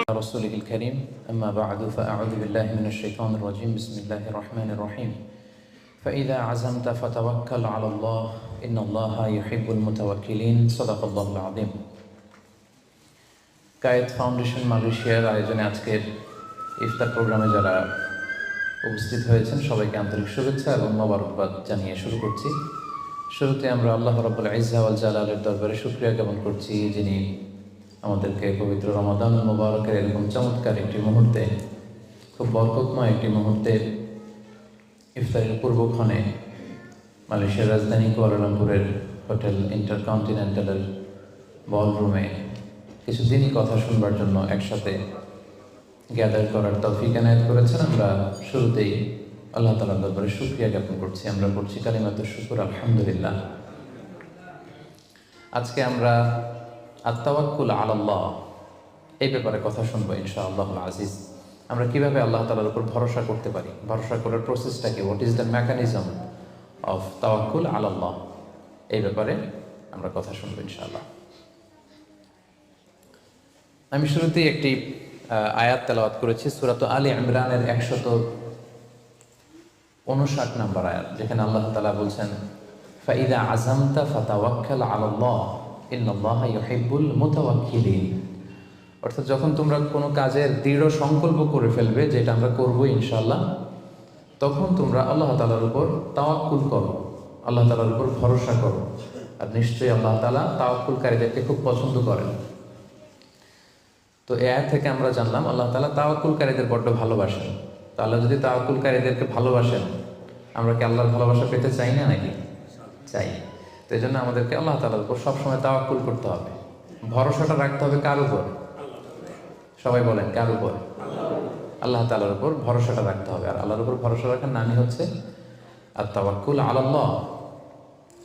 رسوله الكريم أما بعد فأعوذ بالله من الشيطان الرجيم بسم الله الرحمن الرحيم فإذا عزمت فتوكل على الله إن الله يحب المتوكلين صدق الله العظيم Quaid foundation মালয়েশিয়ার আয়োজনে আজকের ইফতার প্রোগ্রামে যারা উপস্থিত হয়েছেন সবাইকে আন্তরিক শুভেচ্ছা এবং মোবারকবাদ জানিয়ে শুরু করছি। শুরুতে আমরা আল্লাহ রাব্বুল ইজ্জা ওয়াল জালালের দরবারে শুকরিয়া জ্ঞাপন করছি, যিনি আমাদেরকে পবিত্র রমাদান মুবারকের এরকম চমৎকার একটি মুহূর্তে, খুব বরকতময় একটি মুহূর্তে ইফতারের পূর্বক্ষণে মালয়েশিয়ার রাজধানী কুয়ালালামপুরের হোটেল ইন্টারকন্টিনেন্টালের বলরুমে কিছুদিনই কথা শুনবার জন্য একসাথে গ্যাদার করার তৌফিক এনায়েত করেছেন। আমরা শুরুতেই আল্লাহ তাআলার দরবারে শুকরিয়া জ্ঞাপন করছি। আমরা পড়ছি কালিমাতুশ শুকর আলহামদুলিল্লাহ। আজকে আমরা আত-তাওয়াক্কুল আলাল্লাহ এই ব্যাপারে কথা শুনবো ইনশাআল্লাহুল আজিজ। আমরা কিভাবে আল্লাহ তাআলার উপর ভরসা করতে পারি, ভরসা করার প্রসেসটা কি, what is the mechanism of তাওয়াক্কুল আলাল্লাহ, এই ব্যাপারে আমরা কথা শুনবো ইনশাআল্লাহ। আমি শুরুতেই একটি আয়াত তেলাওয়াত করেছি, সূরা আলে ইমরানের 159 নম্বর আয়াত, যেখানে আল্লাহ তাআলা বলছেন ফাইদা আযামতা ফাতাওয়াক্কাল আলাল্লাহ ইন্নাল্লাহা ইউহিব্বুল মুতাওয়াক্কিলিন। অর্থাৎ যখন তোমরা কোনো কাজের দৃঢ় সংকল্প করে ফেলবে যে এটা আমরা করবো ইনশাআল্লাহ, তখন তোমরা আল্লাহ তাআলার উপর তাওয়াক্কুল করো, আল্লাহ তাআলার উপর ভরসা করো। আর নিশ্চয়ই আল্লাহ তাআলা তাওয়াক্কুলকারীদেরকে খুব পছন্দ করেন। তো এই আয়াত থেকে আমরা জানলাম আল্লাহ তাআলা তাওয়াক্কুলকারীদের বড্ড ভালোবাসেন। তো আল্লাহ যদি তাওয়াক্কুলকারীদেরকে ভালোবাসেন, আমরা কি আল্লাহর ভালোবাসা পেতে চাই না নাকি? চাই। তো এই জন্য আমাদেরকে আল্লাহ তাআলার উপর সবসময় তাওয়াক্কুল করতে হবে, ভরসাটা রাখতে হবে। কার উপর? সবাই বলেন, কার উপর? আল্লাহ তাআলার উপর ভরসাটা রাখতে হবে। আর আল্লাহর উপর ভরসা রাখার নামই হচ্ছে আত-তাওয়াক্কুল আলাল্লাহ।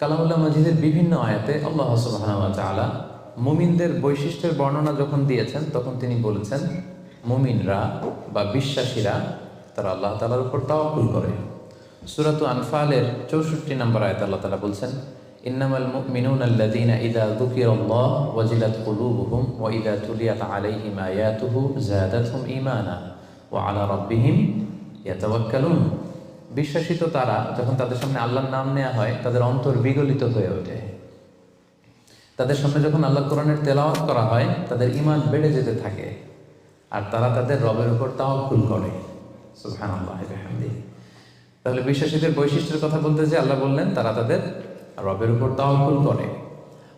কালামুল্লাহ মাজিদের বিভিন্ন আয়াতে আল্লাহ সুবহানাহু ওয়া তাআলা মুমিনদের বৈশিষ্ট্যের বর্ণনা যখন দিয়েছেন, তখন তিনি বলেছেন মুমিনরা বা বিশ্বাসীরা তারা আল্লাহ তাআলার উপর তাওয়াক্কুল করে। সূরাতুল আনফালের 64 নম্বর আয়াতে আল্লাহ তাআলা বলছেন ইন্নামাল মুমিনুনা আল্লাযীনা ইযা যুকিরাল্লাহু ওয়াজিলাত কুলুবুহুম ওয়া ইযা তুলিয়াত আলাইহিম আয়াতুহু যাদাতহুম ঈমানা ওয়া আলা রাব্বিহিম ইয়াতাওয়াক্কালুন। বিশ্বাসী তো তারা, যখন তাদের সামনে আল্লাহর নাম নেওয়া হয় তাদের অন্তর বিগলিত হয়ে ওঠে। তাদের সামনে যখন আল্লাহ কোরআনের তেলাওয়াত করা হয় তাদের ঈমান বেড়ে যেতে থাকে, আর তারা তাদের রবের উপর তাওয়াক্কুল করে। সুবহানাল্লাহি ওয়া বিহামদিহি। তাহলে বিশ্বাসীদের বৈশিষ্ট্যের কথা বলতে যে আল্লাহ বললেন তারা তাদের রবের উপর তাওয়াক্কুল করে।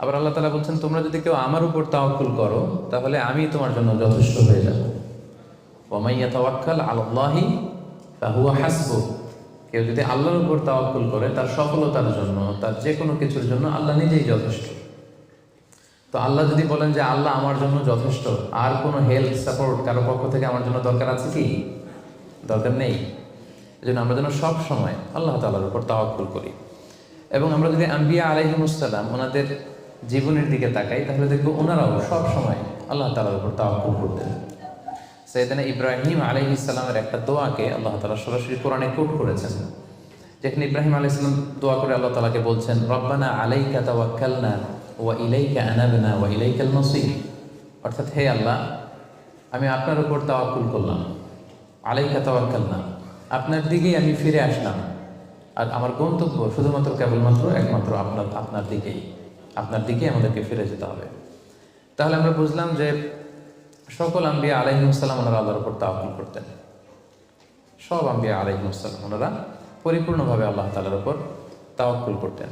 আবার আল্লাহ তাআলা বলছেন তোমরা যদি কেউ আমার উপর তাওয়াক্কুল করো তাহলে আমি তোমার জন্য যথেষ্ট হয়ে যাব। ওয়া মান ইয়াতাওয়াক্কাল আলাল্লাহি ফাহুয়া হাসবুহ। কেউ যদি আল্লাহর উপর তাওয়াক্কুল করে তার সফলতার জন্য, তার যে কোনো কিছুর জন্য আল্লাহ নিজেই যথেষ্ট। তো আল্লাহ যদি বলেন যে আল্লাহ আমার জন্য যথেষ্ট, আর কোনো হেল্প সাপোর্ট কারো পক্ষ থেকে আমার জন্য দরকার আছে কি? দরকার নেই। এজন্য আমরা যেন সব সময় আল্লাহ তাআলার উপর তাওয়াক্কুল করি। এবং আমরা যদি আম্বিয়া আলাইহিমুস সালাম ওনাদের জীবনের দিকে তাকাই, তাহলে দেখব ওনারাও সব সময় আল্লাহ তাআলার উপর তাওয়াক্কুল করতেন। সাইয়েদনা ইব্রাহিম আলাইহিস সালামের একটা দোয়াকে আল্লাহ তাআলা সরাসরি কোরআনে কোট করেছেন, যেখানে ইব্রাহিম আলাইহিস সালাম দোয়া করে আল্লাহ তাআলাকে বলছেন রব্বানা আলাইকা তাওয়াক্কালনা ওয়া ইলাইকা আনাবনা ওয়া ইলাইকাল মাসির। অর্থাৎ হে আল্লাহ, আমি আপনার উপর তাওয়াক্কুল করলাম, আলাইকা তাওয়াক্কালনা, আপনার দিকেই আমি ফিরে আসলাম, আর আমার গন্তব্য শুধুমাত্র কেবলমাত্র একমাত্র আপনার দিকেই আমাদেরকে ফিরে যেতে হবে। তাহলে আমরা বুঝলাম যে সকল আম্বিয়া আলাইহিমুস সালাম ওনারা আল্লাহর উপর তাওয়াক্কুল করতেন। সব আম্বিয়া আলাইহিমুস সালাম ওনারা পরিপূর্ণভাবে আল্লাহ তাআলার উপর তাওয়াক্কুল করতেন।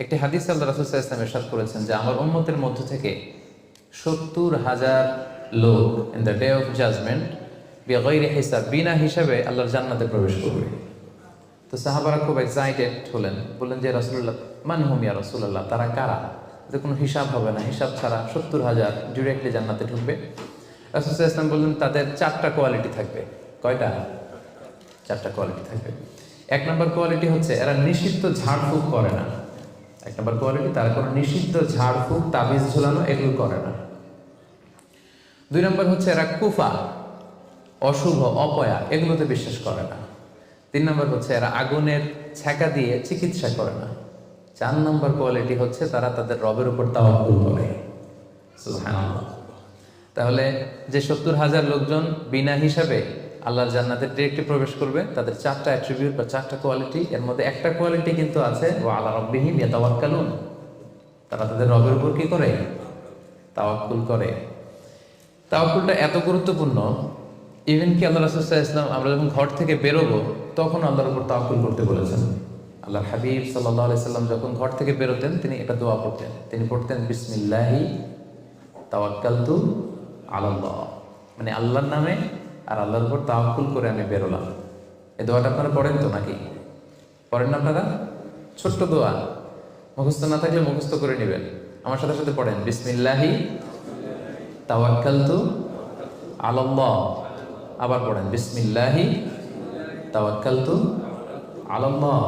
একটি হাদিস আল্লাহ রাসূল সাল্লাল্লাহু আলাইহি ওয়াসাল্লাম ইরশাদ করেছেন যে আমার উম্মতের মধ্য থেকে 70,000 লোক in the day of judgement বিগাইরি হিসাব, বিনা হিসাবে আল্লাহর জান্নাতে প্রবেশ করবে। তো সাহাবারা খুব এক্সাইটেড হলেন, বললেন যে রাসূলুল্লাহ মান হুম ইয়া রাসূলুল্লাহ, তারা কারা? যে কোনো হিসাব হবে না, হিসাব ছাড়া 70,000 ডিরেক্টলি জান্নাতে ঢুকবে। রাসূল সাল্লাল্লাহু আলাইহি ওয়াসাল্লাম বললেন তাদের 4টা কোয়ালিটি থাকবে। কয়টা? 4টা কোয়ালিটি থাকবে। 1 নম্বর কোয়ালিটি হচ্ছে এরা নিষিদ্ধ ঝাড়ফুঁক করে না। 1 নম্বর কোয়ালিটি, তারা কোনো নিষিদ্ধ ঝাড়ফুঁক, তাবিজ ঝুলানো এগুলো করে না। 2 নম্বর হচ্ছে এরা কুফা, অশুভ, অপয়া এগুলোতে বিশ্বাস করে না। 3 নম্বর হচ্ছে এরা আগুনের ছ্যাঁকা দিয়ে চিকিৎসা করে না। 4 নম্বর কোয়ালিটি হচ্ছে তারা তাদের রবের উপর তাওয়াক্কুল করে। সুবহানাল্লাহ। তাহলে যে 70,000 লোকজন বিনা হিসাবে আল্লাহর জান্নাতে ডিরেক্টলি প্রবেশ করবে, তাদের 4টা অ্যাট্রিবিউট বা 4টা কোয়ালিটি, এর মধ্যে একটা কোয়ালিটি কিন্তু আছে ওয়া আলা রাব্বিহিম ইয়াতাওয়াক্কালুন, তারা তাদের রবের উপর কি করে? তাওয়াক্কুল করে। তাওয়াক্কুলটা এত গুরুত্বপূর্ণ, ইভেন কি আল্লাহ রাসূল সাল্লাল্লাহু আলাইহি ওয়াসাল্লাম আমরা যখন ঘর থেকে বেরোবো তখন আল্লাহর উপর তাওয়াক্কুল করতে বলেছেন। আল্লাহর হাবিব সাল্লাল্লাহু আলাইহি সাল্লাম যখন ঘর থেকে বেরোতেন তিনি একটা দোয়া পড়তেন, তিনি পড়তেন বিসমিল্লাহি তাওয়াক্কালতু আলাল্লাহ, মানে আল্লাহর নামে আর আল্লাহর উপর তাওয়াক্কুল করে আমি বেরোলাম। এই দোয়াটা আপনারা পড়েন তো নাকি? পড়েন না আপনারা? ছোট্ট দোয়া, মুখস্থ না থাকলে মুখস্থ করে নেবেন, আমার সাথে সাথে পড়েন বিসমিল্লাহি তাওয়াক্কালতু আলাল্লাহ। আবার পড়েন বিসমিল্লাহি তাওয়াক্কালতু আলাল্লাহ।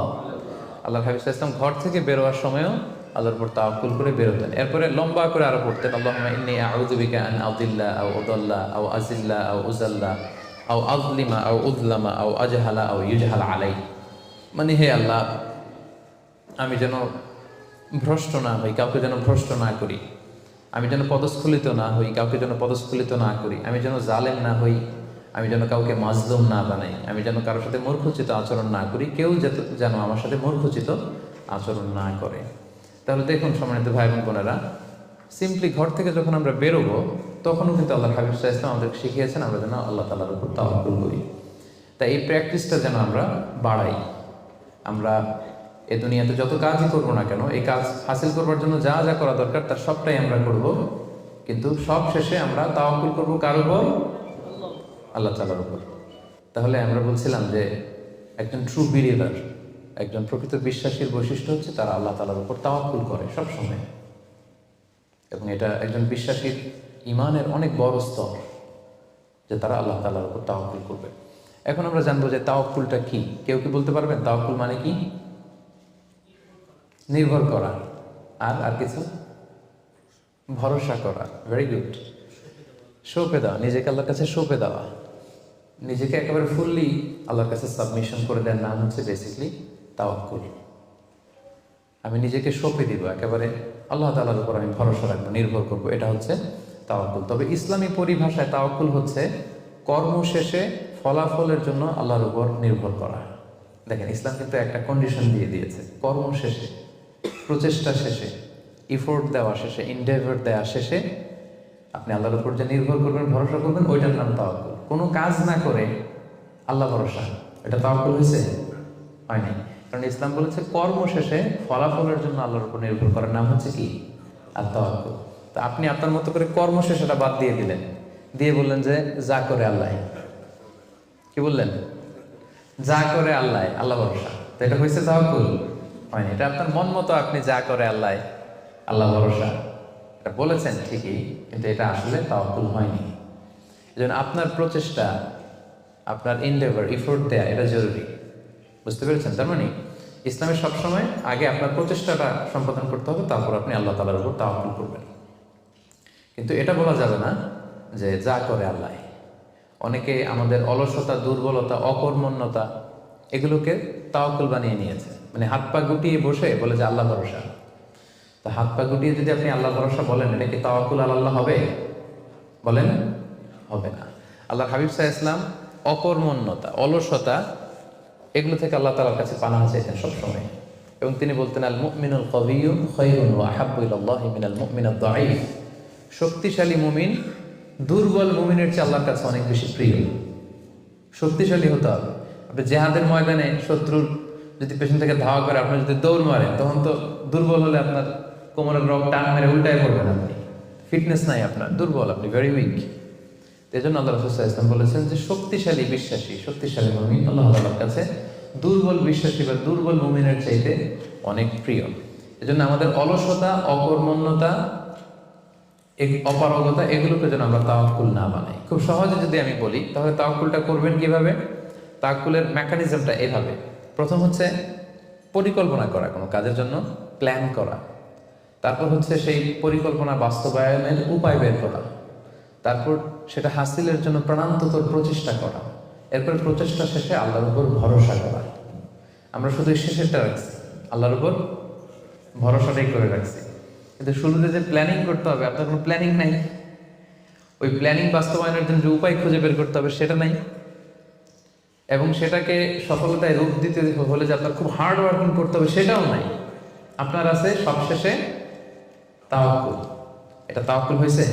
আল্লাহর হাবিব সাল্লাল্লাহু আলাইহি ওয়াসাল্লাম ঘর থেকে বেরোয়ার সময়ও আল্লাহর উপর তাওয়াক্কুল করে বেরোতেন। এরপরে লম্বা করে আরো পড়তেন আল্লাহুম্মা ইন্নী আউযু বিকা আন আযিল্লা আও উযাল্লা আও আযিল্লা আও উযাল্লা আও আযলিমা আও উযলামা আও আজহালা আও ইউজহালা আলাই, মানে হে আল্লাহ আমি যেন ভ্রষ্ট না হই, কাউকে যেন ভ্রষ্ট না করি, আমি যেন পদস্খলিত না হই, কাউকে যেন পদস্খলিত না করি, আমি যেন জালেম না হই, আমি যেন কাউকে মাজলুম না বানাই, আমি যেন কারোর সাথে মূর্খোচিত আচরণ না করি, কেউ যেন আমার সাথে মূর্খোচিত আচরণ না করে। তাহলে দেখুন সম্মানিত ভাই বোন বোনেরা, সিম্পলি ঘর থেকে যখন আমরা বেরোবো তখনও কিন্তু আল্লাহর হাবিব সাল্লাল্লাহু আলাইহি ওয়াসাল্লাম আমাদেরকে শিখিয়েছেন আমরা যেন আল্লাহ তাআলার উপর তাওয়াক্কুল করি। তাই এই প্র্যাকটিসটা যেন আমরা বাড়াই। আমরা এ দুনিয়াতে যত কাজই করবো না কেন, এই কাজ হাসিল করবার জন্য যা যা করা দরকার তার সবটাই আমরা করব, কিন্তু সব শেষে আমরা তাওয়াক্কুল করবো কার উপর? আল্লাহ তাআলার উপর। তাহলে আমরা বলছিলাম যে একজন ট্রু বিলিভার, একজন প্রকৃত বিশ্বাসীর বৈশিষ্ট্য হচ্ছে তারা আল্লাহ তাআলার উপর তাওয়াক্কুল করে সব সময়, এবং এটা একজন বিশ্বাসীর ঈমানের অনেক বড় স্তর যে তারা আল্লাহ তাআলার উপর তাওয়াক্কুল করবে। এখন আমরা জানবো যে তাওয়াক্কুলটা কি। কেউ কি বলতে পারবেন তাওয়াক্কুল মানে কি? নির্ভর করা, আর কিছু? ভরসা করা। Very good. সঁপে দেওয়া, নিজেকে আল্লাহর কাছে সঁপে দেওয়া, নিজেকে একেবারে ফুললি আল্লাহর কাছে সাবমিশন করে দেওয়ার নাম হচ্ছে বেসিকলি তাওয়াক্কুল। আমি নিজেকে সঁপে দিব, একেবারে আল্লাহ তাআলার উপর আমি ভরসা রাখবো, নির্ভর করবো, এটা হচ্ছে তাওয়াক্কুল। তবে ইসলামী পরিভাষায় তাওয়াক্কুল হচ্ছে কর্ম শেষে ফলাফলের জন্য আল্লাহর উপর নির্ভর করা। দেখেন ইসলাম কিন্তু একটা কন্ডিশন দিয়ে দিয়েছে, কর্ম শেষে, প্রচেষ্টা শেষে, ইফোর্ট দেওয়া শেষে, ইনডেভার দেওয়া শেষে আপনি আল্লাহর উপর যে নির্ভর করবেন, ভরসা করবেন, ওইটার নাম তাওয়াক্কুল। কোনো কাজ না করে আল্লাহ ভরসা, এটা তাওয়াক্কুল হয়েছে? হয়নি। কারণ ইসলাম বলেছে কর্ম শেষে ফলাফলের জন্য আল্লাহর উপর নির্ভর করার নাম হচ্ছে কি? আর তাওয়াক্কুল। তো আপনি আপনার মতো করে কর্ম শেষেটা বাদ দিয়ে দিলেন, দিয়ে বললেন যে যা করে আল্লাহ। কি বললেন? যা করে আল্লাহ, আল্লাহ ভরসা। তো এটা হয়েছে তাওয়াক্কুল? হয়নি। এটা আপনার মন মতো আপনি যা করে আল্লাহ, আল্লাহ ভরসা এটা বলেছেন ঠিকই, কিন্তু এটা আসলে তাওয়াক্কুল হয়নি। এজন্য আপনার প্রচেষ্টা, আপনার এনডেভার, এফোর্ট দেয়া এটা জরুরি। বুঝতে পেরেছেন? তার মানে ইসলামে সবসময় আগে আপনার প্রচেষ্টাটা সম্পাদন করতে হবে, তারপর আপনি আল্লাহ তাআলার উপর তাওয়াক্কুল করবেন। কিন্তু এটা বলা যাবে না যে যা করে আল্লাহ। অনেকে আমাদের অলসতা, দুর্বলতা, অকর্মণ্যতা এগুলোকে তাওয়াক্কুল বানিয়ে নিয়েছে, মানে হাত পা গুটিয়ে বসে বলে যে আল্লাহ ভরসা। তা হাত পা গুটিয়ে যদি আপনি আল্লাহ ভরসা বলেন, এটা কি তাওয়াক্কুল আলাল্লাহ হবে? বলেন, হবে না। আল্লাহর হাবিব সাল্লাল্লাহু আলাইহি ওয়াসাল্লাম অকর্মণ্যতা, অলসতা এগুলো থেকে আল্লাহ তাআলার কাছে পানাহ চাইতেন সবসময়, এবং তিনি বলতেন আল মুমিনুল কবিয়্যু খায়রুন ওয়া আহাব্বু ইলাল্লাহি মিনাল মুমিনিদ দাঈফ। শক্তিশালী মুমিন দুর্বল মুমিনের চেয়ে আল্লাহর কাছে অনেক বেশি প্রিয়। শক্তিশালী হতে হবে। আপনি জিহাদের ময়দানে শত্রুর যদি পেছন থেকে ধাওয়া করে আপনি যদি দৌড় মারেন, তখন তো দুর্বল হলে আপনার কোমরের রগ টান মেরে উল্টায় পড়বেন, আপনি ফিটনেস নাই, আপনার দুর্বল, আপনি ভেরি উইক। এই জন্য আল্লাহ রাসূল সাল্লাল্লাহু আলাইহি ওয়াসাল্লাম বলেছেন যে শক্তিশালী বিশ্বাসী, শক্তিশালী মুমিন আল্লাহ তাআলার কাছে দুর্বল বিশ্বাসী বা দুর্বল মুমিনের চাইতে অনেক প্রিয়। এজন্য আমাদের অলসতা, অকর্মণ্যতা, অপারগতা এগুলোকে যেন আমরা তাওয়াক্কুল না বানাই। খুব সহজে যদি আমি বলি, তাহলে তাওয়াক্কুলটা করবেন কিভাবে? তাওয়াক্কুলের মেকানিজমটা এভাবে। প্রথম হচ্ছে পরিকল্পনা করা, কোনো কাজের জন্য প্ল্যান করা। তারপর হচ্ছে সেই পরিকল্পনা বাস্তবায়নের উপায় বের করা। তারপর সেটা হাসিলের জন্য প্রাণান্তকর প্রচেষ্টা করা। এরপর প্রচেষ্টা শেষে আল্লাহর উপর ভরসা করা। আমরা শুধু শেষেরটা রাখছি, আল্লাহর উপর ভরসাটাই করে রাখছি, কিন্তু শুরুতে যে প্ল্যানিং করতে হবে, আপনার কোনো প্ল্যানিং নাই। ওই প্ল্যানিং বাস্তবায়নের জন্য যে উপায় খুঁজে বের করতে হবে সেটা নাই, এবং সেটাকে সফলতায় রূপ দিতে হলে যে আপনার খুব হার্ড ওয়ার্কিং করতে হবে সেটাও নাই। আপনার আছে সবশেষে তাওয়াক্কুল। এটা তাওয়াক্কুল হয়েছে?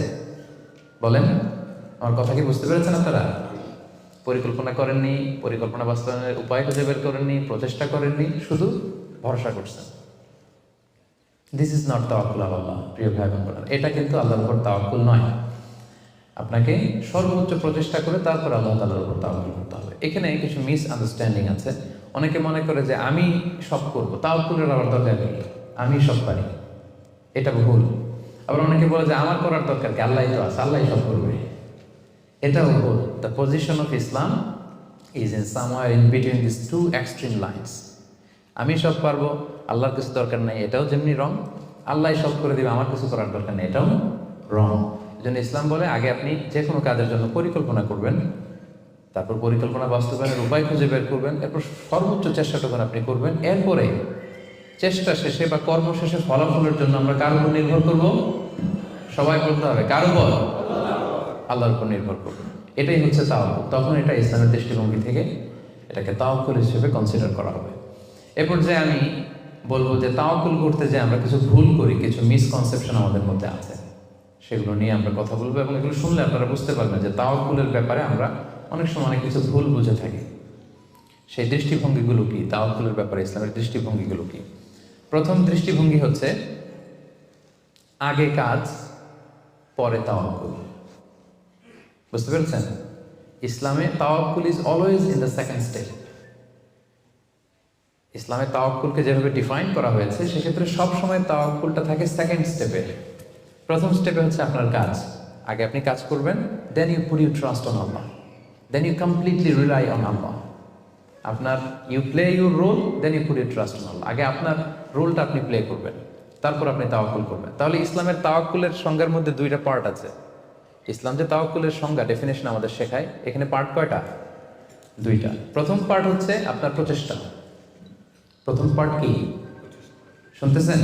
বলেন, আমার কথা কি বুঝতে পেরেছেন আপনারা? পরিকল্পনা করেননি, পরিকল্পনা বাস্তবায়নের উপায় খুঁজে বের করেননি, প্রচেষ্টা করেননি, শুধু ভরসা করছেন। দিস ইজ নট তাওয়াক্কুল আল্লাহ। প্রিয় ভাই বোনেরা, এটা কিন্তু আল্লাহর উপর তাওয়াক্কুল নয়। আপনাকে সর্বোচ্চ প্রচেষ্টা করে তারপর আল্লাহ তাআলার উপর তাওয়াক্কুল করতে হবে। এখানে কিছু মিস আন্ডারস্ট্যান্ডিং আছে। অনেকে মনে করে যে আমি সব করবো, তাওয়াক্কুলের আবার দরকার নেই, আমি সব পারি। এটা ভুল। আবার অনেকে বলে যে আমার করার দরকার কি, আল্লাহই তো আছে, আল্লাহই সব করবে। এটাও ভুল। The position of Islam is in somewhere in between this two extreme lines. আমি সব পারবো, আল্লাহর কিছু দরকার নেই, এটাও যেমনি রং। আল্লাহ সব করে দিবে, আমার কিছু করার দরকার নেই, এটাও রং। এই জন্য ইসলাম বলে আগে আপনি যে কোনো কাজের জন্য পরিকল্পনা করবেন, তারপর পরিকল্পনা বাস্তবায়নের উপায় খুঁজে বের করবেন, এরপর সর্বোচ্চ চেষ্টাটুকু আপনি করবেন। এরপরে চেষ্টা শেষে বা কর্ম শেষে ফলাফলের জন্য আমরা কার উপর নির্ভর করব? সবাই বলতে হবে কার উপর? আল্লাহর উপর নির্ভর করব। এটাই হচ্ছে তাওয়াক্কুল। তখন এটা ইসলামের দৃষ্টিভঙ্গি থেকে এটাকে তাওয়াক্কুল হিসেবে কনসিডার করা হবে। এরপর যে আমি বলবো যে তাওয়াক্কুল করতে যে আমরা কিছু ভুল করি, কিছু মিসকনসেপশন আমাদের মধ্যে আছে, সেগুলো নিয়ে আমরা কথা বলবো, এবং এগুলো শুনলে আপনারা বুঝতে পারবেন যে তাওয়াক্কুলের ব্যাপারে আমরা অনেক সময় অনেক কিছু ভুল বুঝে থাকি। সেই দৃষ্টিভঙ্গিগুলো কি, তাওয়াক্কুলের ব্যাপারে ইসলামের দৃষ্টিভঙ্গিগুলো কি? প্রথম দৃষ্টিভঙ্গি হচ্ছে আগে কাজ পরে তাওয়াক্কুল। বুঝতে পেরেছেন? ইসলামে তাওয়াক্কুল is always in the second step. ইসলামে তাওয়াক্কুলকে যেভাবে ডিফাইন করা হয়েছে, সেক্ষেত্রে সবসময় তাওয়াক্কুলটা থাকে সেকেন্ড স্টেপে। প্রথম স্টেপে হচ্ছে আপনার কাজ। আগে আপনি কাজ করবেন, then you put you trust on Allah, then you completely rely on Allah. আপনার you play your role, then you put you trust on Allah. আগে আপনার রোলটা আপনি প্লে করবেন, তারপর আপনি তাওয়াক্কুল করবেন। তাহলে ইসলামের তাওয়াক্কুলের সংজ্ঞার মধ্যে দুইটা পার্ট আছে। ইসলাম যে তাওয়াক্কুলের সংজ্ঞা, ডেফিনেশন আমাদের শেখায়, এখানে পার্ট কয়টা? দুইটা। প্রথম পার্ট হচ্ছে আপনার প্রচেষ্টা। প্রথম পার্ট কি শুনতেছেন?